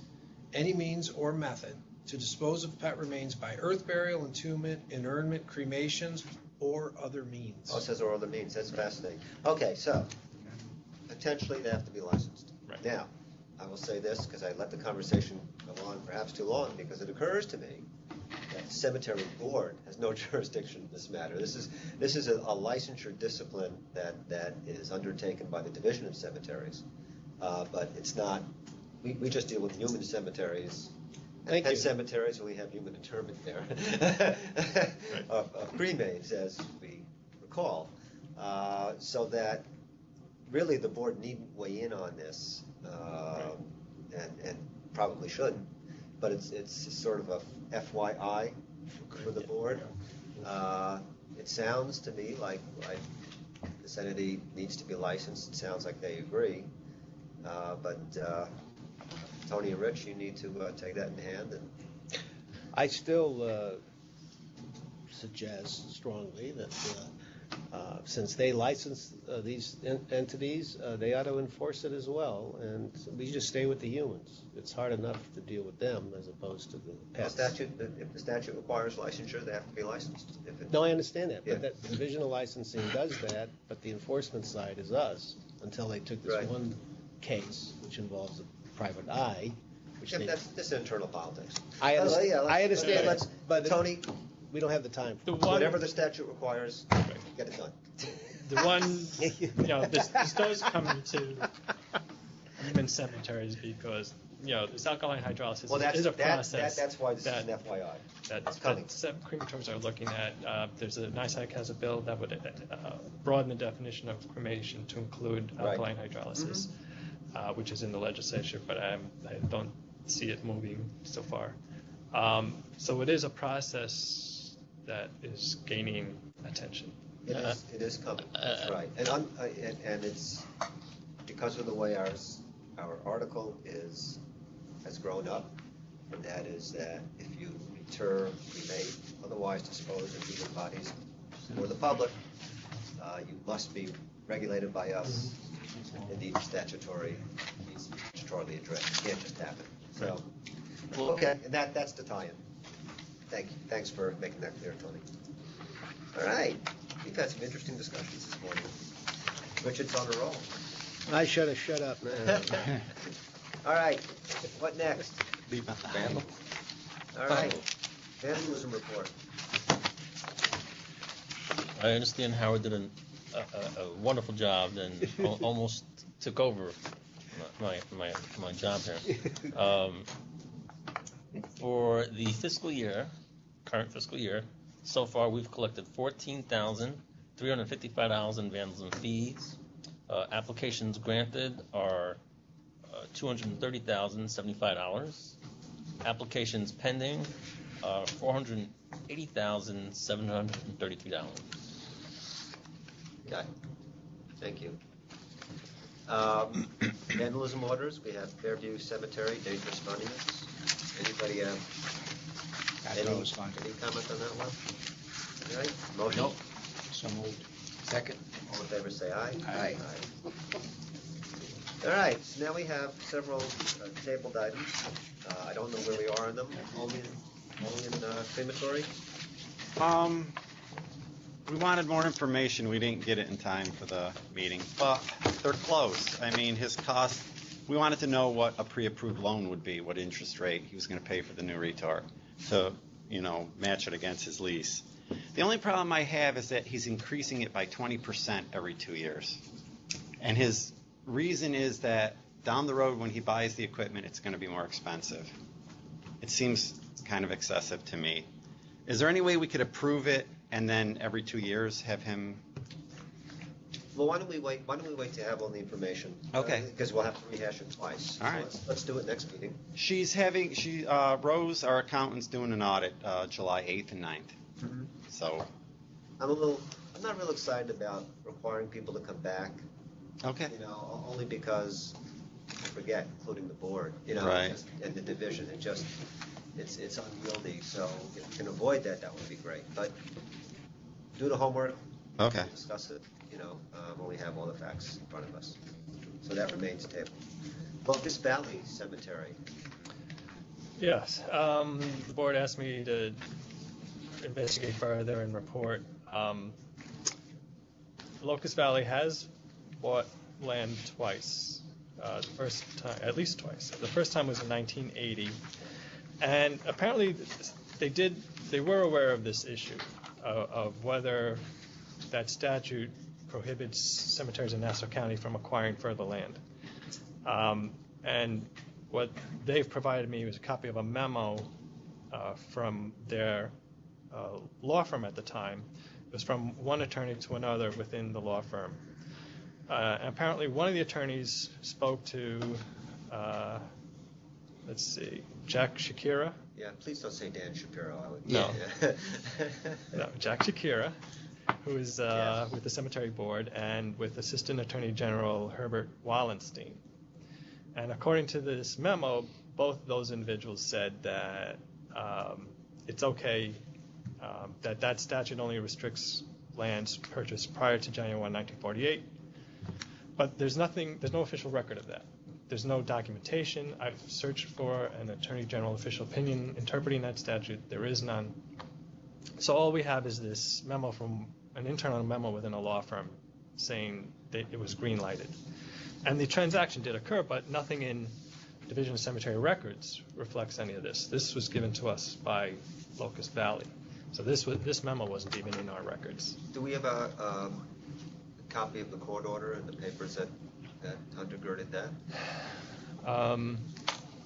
any means or method to dispose of pet remains by earth burial, entombment, inurnment, cremations, or other means. Oh, it says or other means. That's fascinating. Okay, so potentially they have to be licensed. Right. Now, I will say this because I let the conversation go on perhaps too long because it occurs to me that the cemetery board has no jurisdiction in this matter. This is a licensure discipline that is undertaken by the Division of Cemeteries, but it's not. We just deal with human cemeteries. Thank Pet you. cemeteries, we have human interment there of cremains, as we recall. So that really the board needn't weigh in on this, and probably shouldn't. But it's sort of a FYI for the board. It sounds to me like this entity needs to be licensed. It sounds like they agree, but. Tony and Rich, you need to take that in hand. And I still suggest strongly that Since they license these entities, they ought to enforce it as well, and we just stay with the humans. It's hard enough to deal with them as opposed to the pets. If the statute requires licensure, they have to be licensed. No, I understand that, Yeah. but that division of licensing does that, but the enforcement side is us, until they took this Right. one case, which involves a private eye, which Yeah, they, that's internal politics. I understand, Yeah, I understand, let's- but Tony, we don't have the time. The one, whatever the statute requires, get it done. the one, this does come to human cemeteries because, this alkaline hydrolysis Well, is a process. that's why this is that- an FYI. that It's coming. crematories are looking at. There's a NICEAG has a bill that would broaden the definition of cremation to include Right. alkaline hydrolysis, which is in the legislature, but I don't see it moving so far. So it is a process that is gaining attention. It is coming, that's right. And it's because of the way our article has grown up, and that is that if you inter, cremate, otherwise dispose of human bodies for the public, you must be regulated by us, indeed statutorily addressed. It can't just happen. So, okay, and that's the tie-in. Thanks for making that clear, Tony. All right, we've had some interesting discussions this morning. Richard's on a roll. I should have shut up, man. All right, what next? Vandal. All right, vandalism report. I understand Howard did a wonderful job and almost took over my job here. For the current fiscal year, so far we've collected $14,355 in vandalism fees. Applications granted are $230,075. Applications pending are $480,733. Okay, thank you. Vandalism orders, we have Fairview Cemetery, dangerous monuments. Anybody have any comment on that one? All right, motion? Nope. So moved. Second. All in favor, say aye. Aye. All right, so now we have several tabled items. I don't know where we are on them, only in crematory? We wanted more information. We didn't get it in time for the meeting, but they're close. I mean, his cost, we wanted to know what a pre-approved loan would be, what interest rate he was going to pay for the new retard to, match it against his lease. The only problem I have is that he's increasing it by 20% every 2 years. And his reason is that down the road when he buys the equipment, it's going to be more expensive. It seems kind of excessive to me. Is there any way we could approve it and then every 2 years have him? Well, why don't we wait to have all the information? Okay. Because we'll have to rehash it twice. All right. So let's do it next meeting. Rose, our accountant's doing an audit July 8th and 9th. Mm-hmm. So. I'm not real excited about requiring people to come back. Okay. Only because I forget, including the board, Right. and the division. It's unwieldy. So if we can avoid that, that would be great. But do the homework. Okay. Discuss it. When we have all the facts in front of us. So that remains tabled. Locust Valley Cemetery. Yes, the board asked me to investigate further and report. Locust Valley has bought land twice. The first time, at least twice. The first time was in 1980, and apparently they were aware of this issue of whether that statute prohibits cemeteries in Nassau County from acquiring further land. And what they've provided me was a copy of a memo from their law firm at the time. It was from one attorney to another within the law firm. And apparently one of the attorneys spoke to, Jack Shakira. Yeah, please don't say Dan Shapiro. No. No, Jack Shakira, who is with the Cemetery Board and with Assistant Attorney General Herbert Wallenstein. And according to this memo, both those individuals said that it's okay, that statute only restricts lands purchased prior to January 1, 1948. But there's no official record of that. There's no documentation. I've searched for an Attorney General official opinion interpreting that statute. There is none. So all we have is this memo from an internal memo within a law firm saying that it was green lighted. And the transaction did occur, but nothing in Division of Cemetery Records reflects any of this. This was given to us by Locust Valley. So this memo wasn't even in our records. Do we have a copy of the court order and the papers that undergirded that?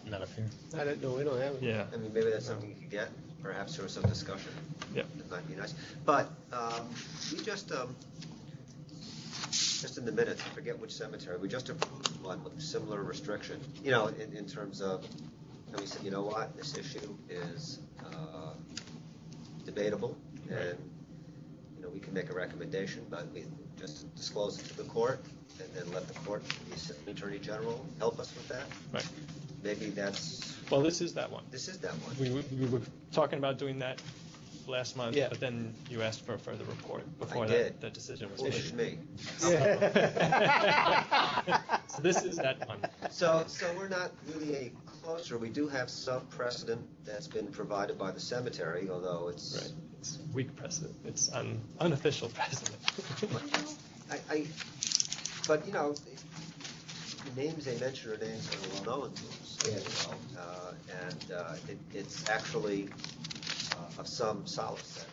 Not a fear. I don't know, we don't have it. Yeah. I mean, maybe that's something you could get, perhaps there was some discussion. Yep. It might be nice. But we just in the minutes, I forget which cemetery, we just approved one with similar restriction, in terms of, and we said, you know what, this issue is debatable, and, we can make a recommendation, but we just disclose it to the court, and then let the court, the Assistant Attorney General, help us with that. Right. Maybe that's. Well, this is that one. This is that one. We were talking about doing that last month, Yeah. but then you asked for a further report before I did. that decision was Bullshit made. me. So this is that one. So we're not really any closer. We do have some precedent that's been provided by the cemetery, although it's. Right. It's weak precedent. It's unofficial precedent. But the names they mention are names that are well known to us. It's actually of some solace.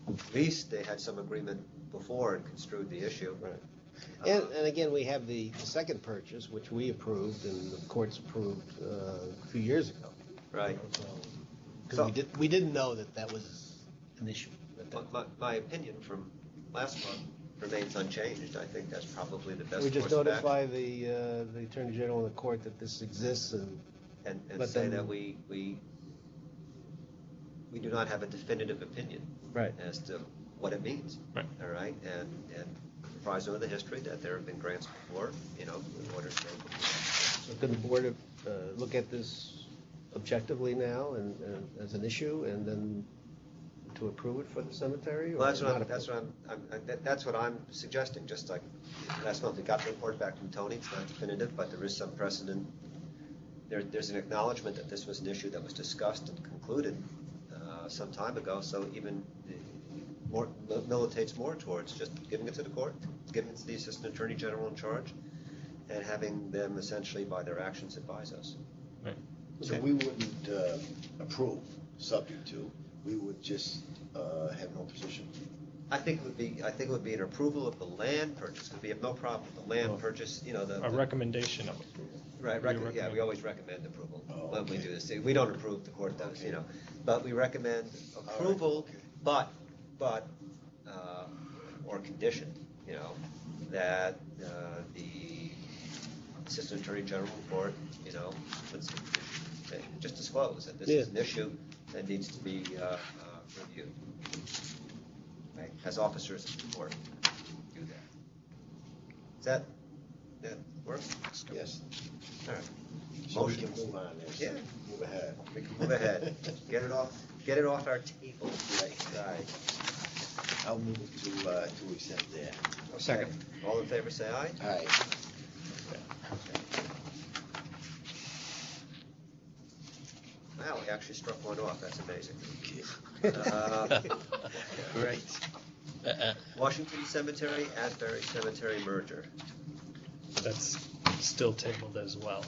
At least they had some agreement before and construed the issue. Right. And again, we have the second purchase, which we approved and the courts approved a few years ago. Right. Because we didn't know that was an issue. My opinion from last month remains unchanged. I think that's probably the best We just course of notify action. the Attorney General and the court that this exists and And say that we do not have a definitive opinion Right. as to what it means. Right. All right, and comprising of the history that there have been grants before, in orders made before. So can the board look at this objectively now and as an issue and then to approve it for the cemetery? Well, or not that's what I'm suggesting. Just like last month, we got the report back from Tony. It's not definitive, but there is some precedent. There's an acknowledgement that this was an issue that was discussed and concluded some time ago. So even more militates more towards just giving it to the court, giving it to the Assistant Attorney General in charge, and having them essentially by their actions advise us. Right. So we wouldn't approve, subject to, we would just have no position. I think it would be an approval of the land purchase. Because we have no problem with the land purchase. A recommendation of approval. Right. We always recommend approval when we okay. do this. We don't approve. The court does. Okay. But we recommend approval, okay. but or conditioned. That the Assistant Attorney General report. Would just disclose that this is an issue that needs to be reviewed. Right? As officers of the court, do that. Does that work? Yes. All right. So we Motion. can move on this. Yeah. Move ahead. We can move ahead. Get it off our table. Right. I'll move to accept that. Second. All in favor, say aye. Aye. Wow, we actually struck one off. That's amazing. Great. Washington Cemetery, Asbury Cemetery merger. That's still tabled as well.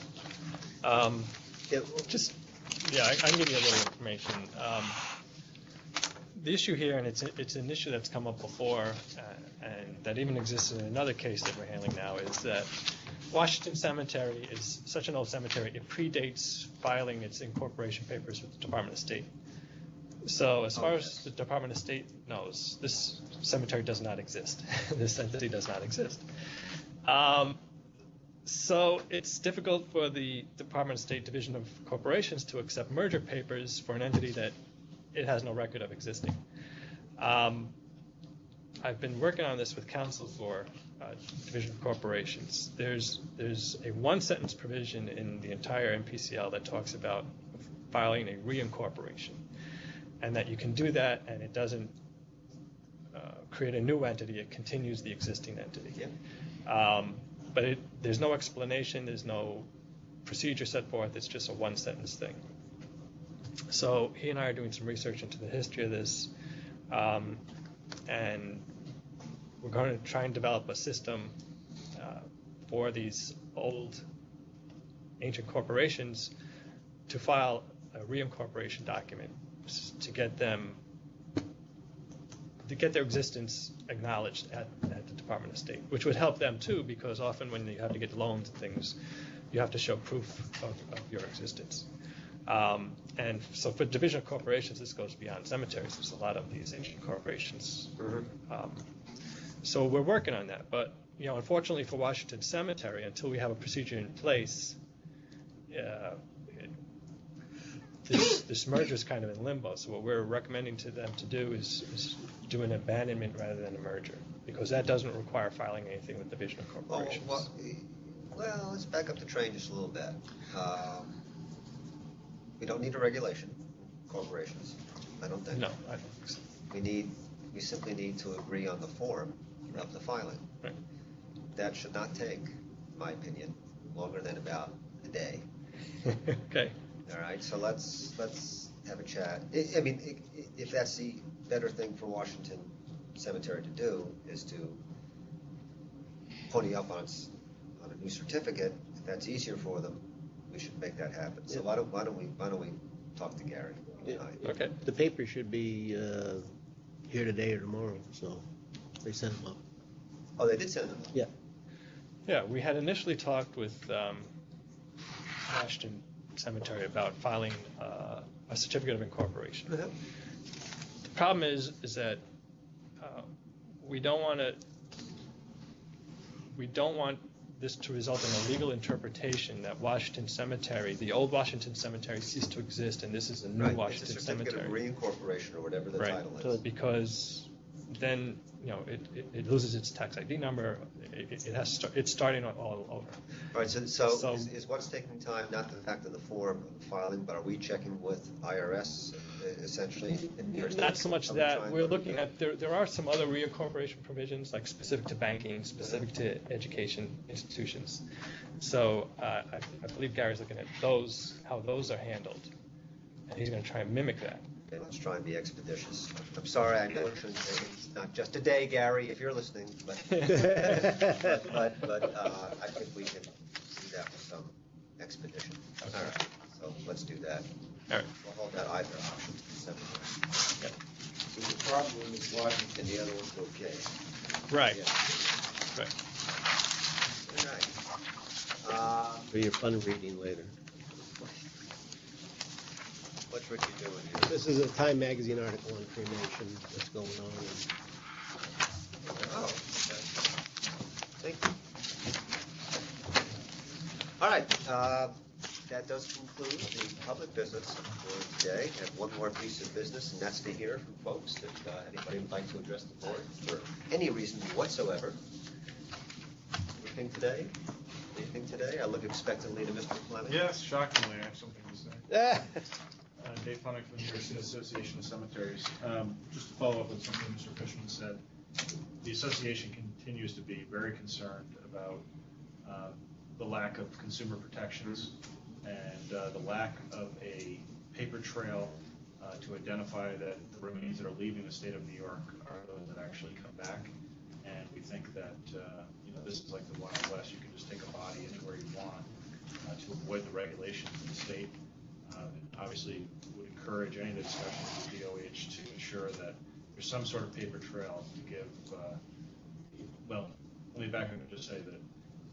Yeah, I can give you a little information. The issue here, and it's an issue that's come up before, and that even exists in another case that we're handling now, is that Washington Cemetery is such an old cemetery, it predates filing its incorporation papers with the Department of State. So as far as the Department of State knows, this cemetery does not exist. This entity does not exist. So it's difficult for the Department of State Division of Corporations to accept merger papers for an entity that it has no record of existing. I've been working on this with counsel for Division of Corporations. There's a one-sentence provision in the entire MPCL that talks about filing a reincorporation, and that you can do that, and it doesn't create a new entity, it continues the existing entity. Yeah. But there's no explanation, there's no procedure set forth, it's just a one-sentence thing. So he and I are doing some research into the history of this, and we're going to try and develop a system for these old, ancient corporations to file a reincorporation document to get their existence acknowledged at the Department of State, which would help them too, because often when you have to get loans and things, you have to show proof of your existence. And so for division of corporations, this goes beyond cemeteries. There's a lot of these ancient corporations. So we're working on that. But unfortunately for Washington Cemetery, until we have a procedure in place, this merger is kind of in limbo. So what we're recommending to them to do is do an abandonment rather than a merger, because that doesn't require filing anything with division of corporations. Well, let's back up the train just a little bit. We don't need a regulation, corporations, I don't think. No, I don't think so. We simply need to agree on the form of the filing. Right. That should not take, in my opinion, longer than about a day. Okay. All right, so let's have a chat. I mean, if that's the better thing for Washington Cemetery to do, is to pony up on a new certificate. If that's easier for them, we should make that happen. So why don't we talk to Gary? Yeah. Okay. The paper should be here today or tomorrow, so they sent them up. Oh, they did send them. Yeah. Yeah, we had initially talked with Washington Cemetery about filing a certificate of incorporation. Uh-huh. The problem is that we don't want this to result in a legal interpretation that Washington Cemetery, the old Washington Cemetery, ceased to exist, and this is a new Washington It's a certificate Cemetery. of reincorporation or whatever the title is. Because then it loses its tax ID number. It's starting all over. All right, so is what's taking time not the fact of the form of the filing, but are we checking with IRS essentially? Not so much that. We're looking at, there are some other reincorporation provisions, like specific to banking, specific to education institutions. So I believe Gary's looking at those, how those are handled, and he's going to try and mimic that. Okay, let's try and be expeditious. I'm sorry, I know it's not just a day, Gary, if you're listening, but I think we can do that with some expedition. All right, so let's do that. All right. We'll hold that either option to December. Yep. So the problem is Washington, the other one's okay. Right. Yeah. Right. All right. For your fun reading later. What's Richard doing here? This is a Time Magazine article on cremation that's going on. Oh, okay. Thank you. All right, that does conclude the public business for today. I have one more piece of business, and that's to hear from folks if anybody would like to address the board for any reason whatsoever. Anything today? I look expectantly to Mr. Fleming. Yes, shockingly, I have something to say. Dave Fleming from the New York State Association of Cemeteries. Just to follow up on something Mr. Fishman said, the association continues to be very concerned about the lack of consumer protections and the lack of a paper trail to identify that the remains that are leaving the state of New York are those that actually come back. And we think that this is like the Wild West. You can just take a body anywhere you want to avoid the regulations of the state. Obviously, would encourage any of the discussions with DOH to ensure that there's some sort of paper trail to give. Well, let me back up and just say that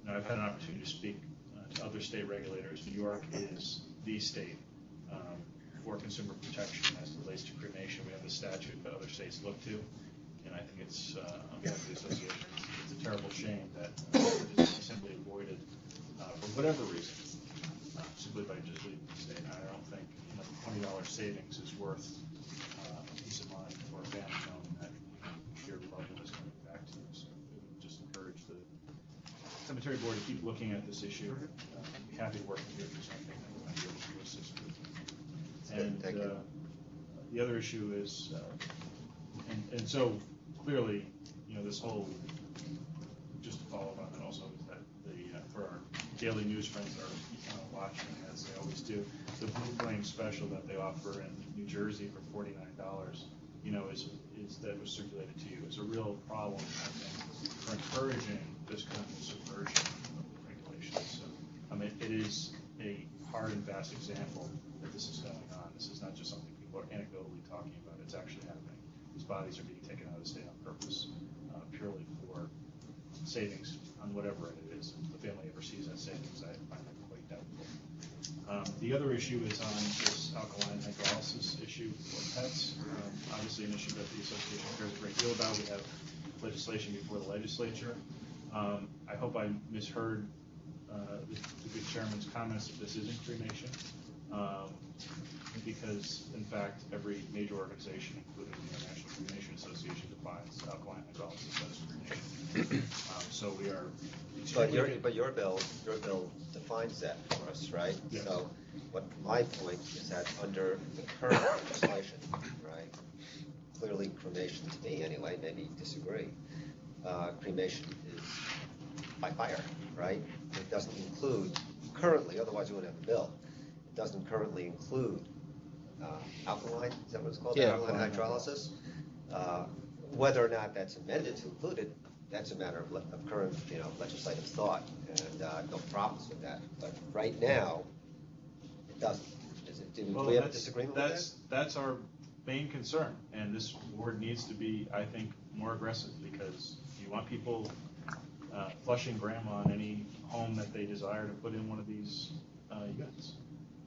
I've had an opportunity to speak to other state regulators. New York is the state for consumer protection as it relates to cremation. We have the statute that other states look to, and I think it's on behalf of the association, it's a terrible shame that it is simply avoided for whatever reason, simply by just leaving the state. I don't think $20 savings is worth peace of mind for a family knowing that your loved one is coming back to you. So I would just encourage the cemetery board to keep looking at this issue. I'd be happy to work with you for something that will be able to assist with. And the other issue is, and so clearly, this whole, just to follow up on that also, is that for our daily news friends that are watching, as they always do, the Blue Flame special that they offer in New Jersey for $49, is that was circulated to you, is a real problem, I think, for encouraging this kind of subversion of regulations. So, it is a hard and fast example that this is going on. This is not just something people are anecdotally talking about. It's actually happening. These bodies are being taken out of the state on purpose, purely for savings on whatever it is. If the family ever sees that savings, I find that quite doubtful. The other issue is on this alkaline hydrolysis issue for pets. Obviously an issue that the association cares a great deal about. We have legislation before the legislature. I hope I misheard the good chairman's comments that this isn't cremation, because in fact every major organization, including the International Cremation Association, defines alkaline hydrolysis as cremation. So we are. But your bill defines that for us, right? Yes. So what my point is that under the current legislation, right? Clearly cremation to me anyway, maybe disagree. Cremation is by fire, right? It doesn't include currently, otherwise we wouldn't have a bill. It doesn't currently include alkaline, is that what it's called? Yeah. Alkaline hydrolysis. Whether or not that's amended to include it, that's a matter of current, legislative thought, and no problems with that. But right now, it doesn't. Do we have a disagreement with that? That's our main concern, and this board needs to be, I think, more aggressive, because you want people flushing grandma in any home that they desire to put in one of these units.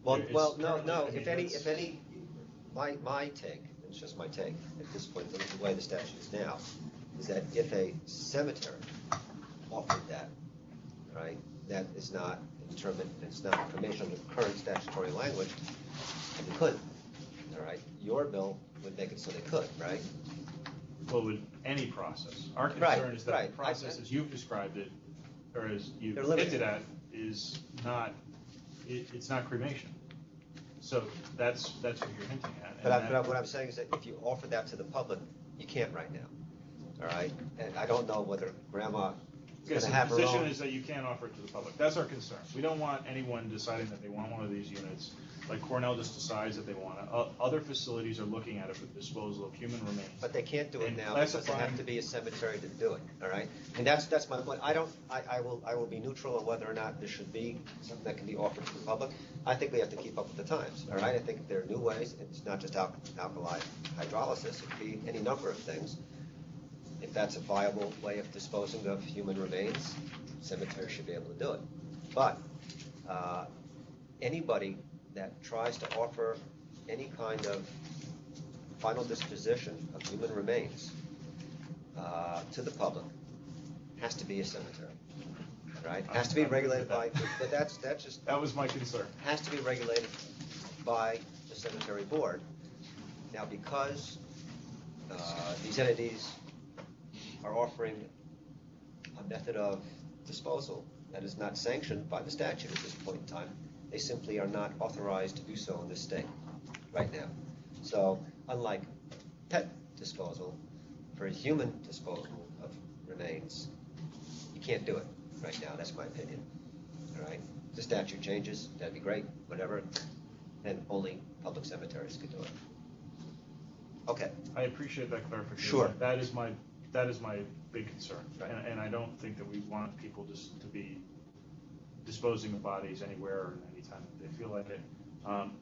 Well, no. If any, my take, it's just my take at this point, the way the statute is now, is that if a cemetery offered that, right, that is not determined, it's not cremation under current statutory language, and they couldn't, all right? Your bill would make it so they could, right? Well, with any process. Our concern is that the process, as you've described it, or as you've hinted at, is not, it's not cremation. So that's what you're hinting at. But what I'm saying is that if you offer that to the public, you can't right now. All right, and I don't know whether grandma is going to have her own. The position is that you can't offer it to the public. That's our concern. We don't want anyone deciding that they want one of these units, like Cornell just decides that they want it. Other facilities are looking at it for disposal of human remains. But they can't do it now because they have to be a cemetery to do it. All right, and that's my point. I will be neutral on whether or not there should be something that can be offered to the public. I think we have to keep up with the times. All right, I think there are new ways. It's not just alkaline hydrolysis. It could be any number of things. If that's a viable way of disposing of human remains, cemeteries should be able to do it. But anybody that tries to offer any kind of final disposition of human remains to the public has to be a cemetery, right? Has to be regulated by. But that's just. That was my concern. Has to be regulated by the cemetery board. Now, because these entities are offering a method of disposal that is not sanctioned by the statute at this point in time, they simply are not authorized to do so in this state right now. So unlike pet disposal, for human disposal of remains, you can't do it right now. That's my opinion. All right? If the statute changes, that'd be great, whatever, then only public cemeteries could do it. Okay. I appreciate that clarification. Sure. That is my big concern. Right. And I don't think that we want people just to be disposing of bodies anywhere or anytime that they feel like it.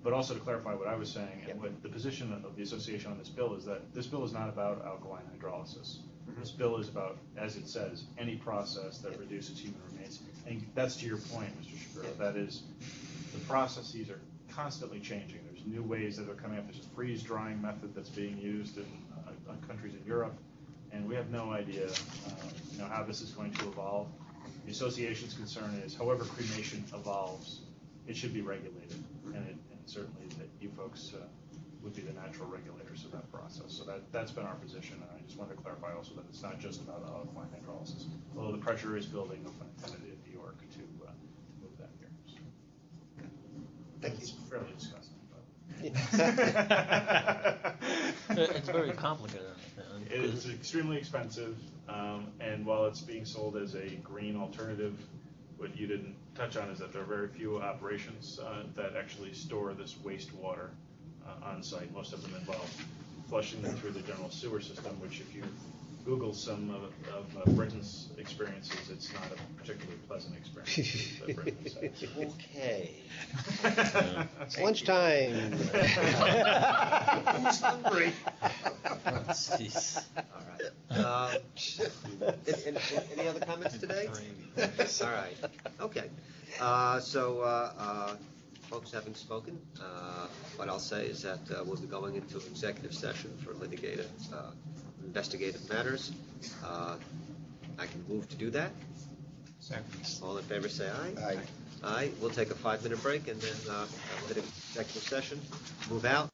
But also to clarify what I was saying, and what the position of the association on this bill is, that this bill is not about alkaline hydrolysis. Mm-hmm. This bill is about, as it says, any process that reduces human remains. And that's to your point, Mr. Shapiro. That is, the processes are constantly changing. There's new ways that are coming up. There's a freeze-drying method that's being used in countries in Europe. And we have no idea, how this is going to evolve. The association's concern is, however cremation evolves, it should be regulated, and certainly that you folks would be the natural regulators of that process. So that's been our position, and I just wanted to clarify also that it's not just about alkaline hydrolysis, although the pressure is building, no pun intended, in New York to move that here. So, thank you. It's fairly disgusting. It's very complicated. It's extremely expensive, and while it's being sold as a green alternative, what you didn't touch on is that there are very few operations that actually store this wastewater on site. Most of them involve flushing them through the general sewer system, which if you Google some of Britain's experiences, it's not a particularly pleasant experience that Britain's had. Okay. It's lunchtime. Who's hungry? Jeez. All right. Any other comments today? All right. Okay. So, folks having spoken, what I'll say is that we'll be going into executive session for investigative matters. I can move to do that. Second. All in favor, say aye. Aye. Aye. We'll take a 5-minute break and then we'll hit executive session, move out.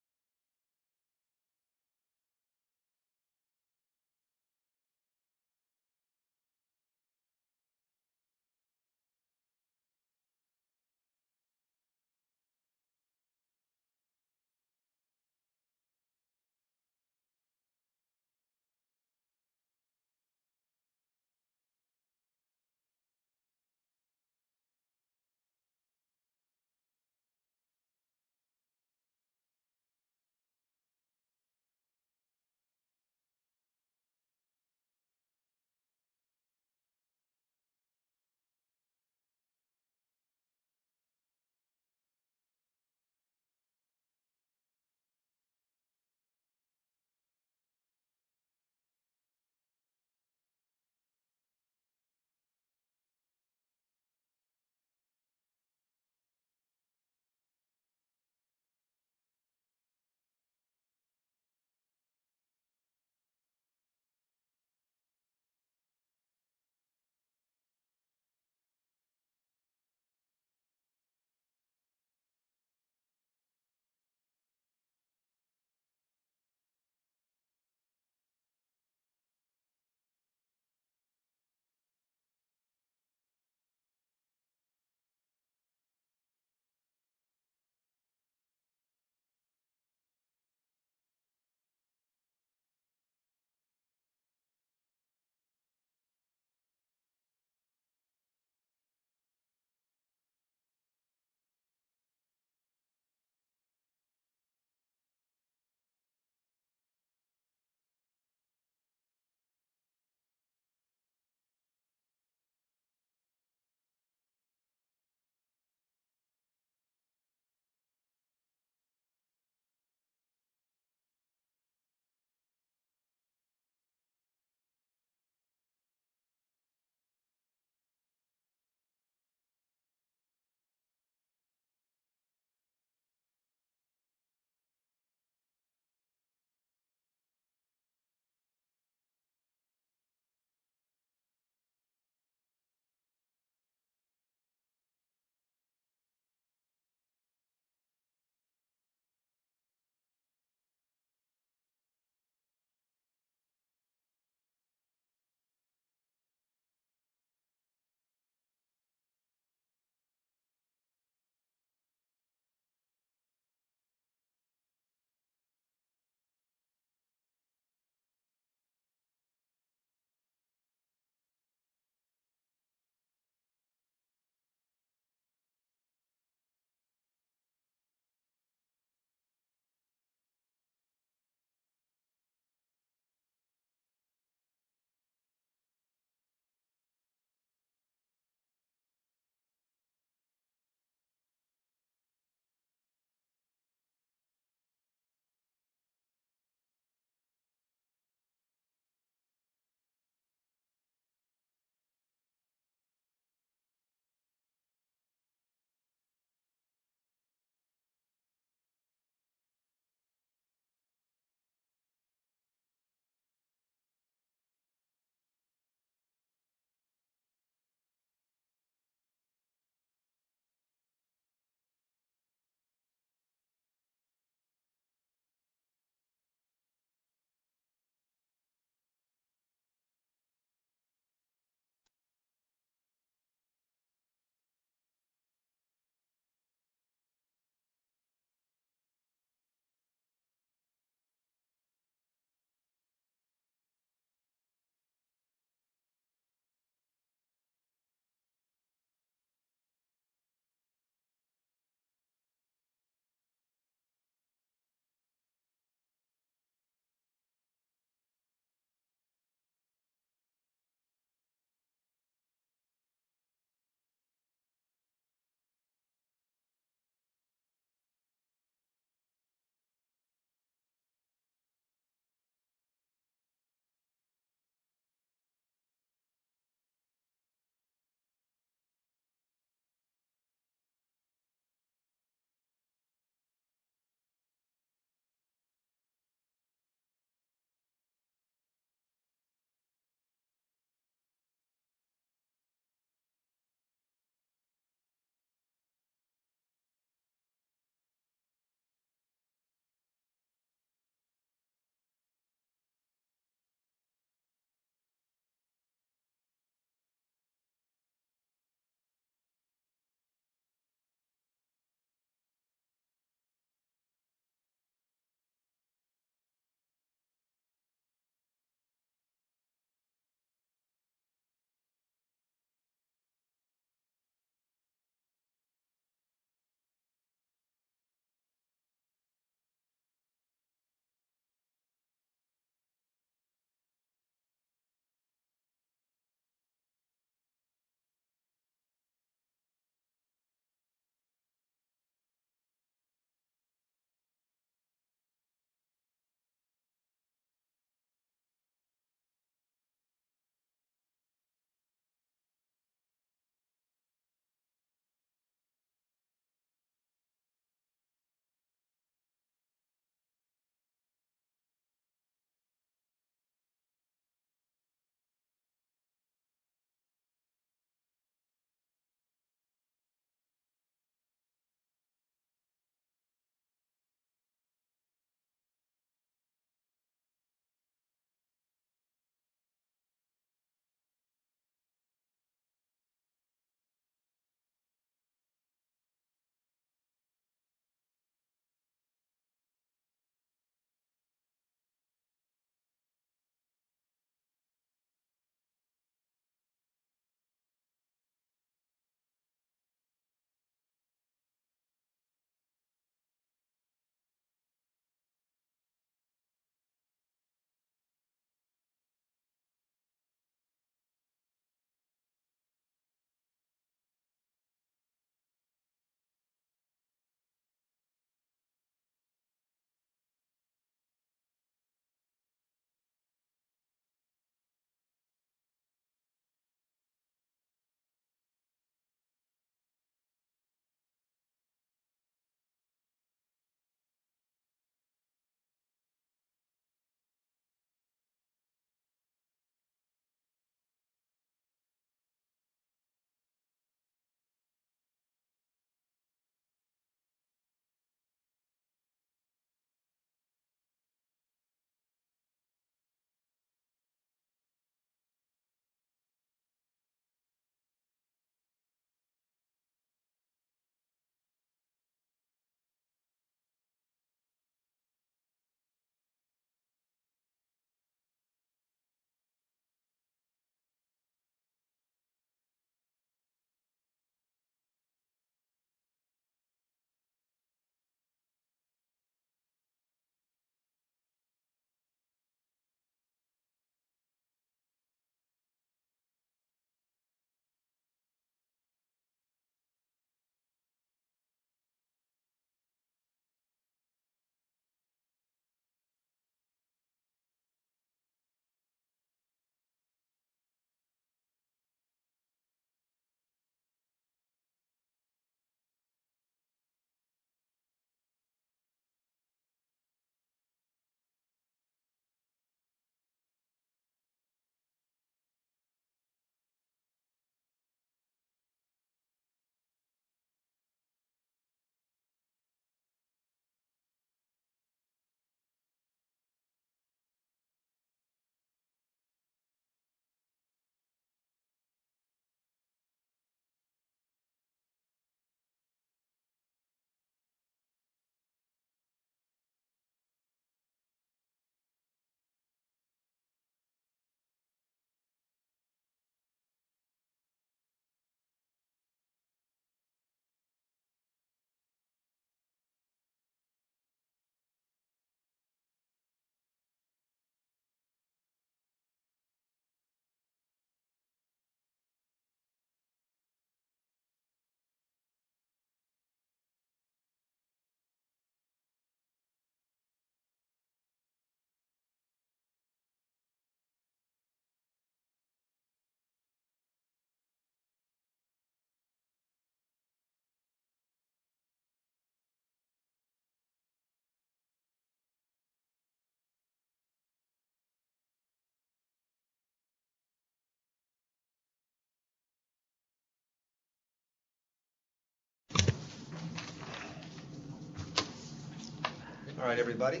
All right, everybody,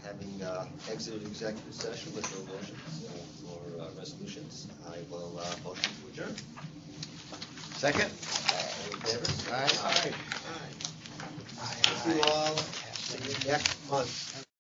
having exited executive session with no motions or resolutions, I will motion to adjourn. Second? All in favor? Aye. Thank you all. See you next month.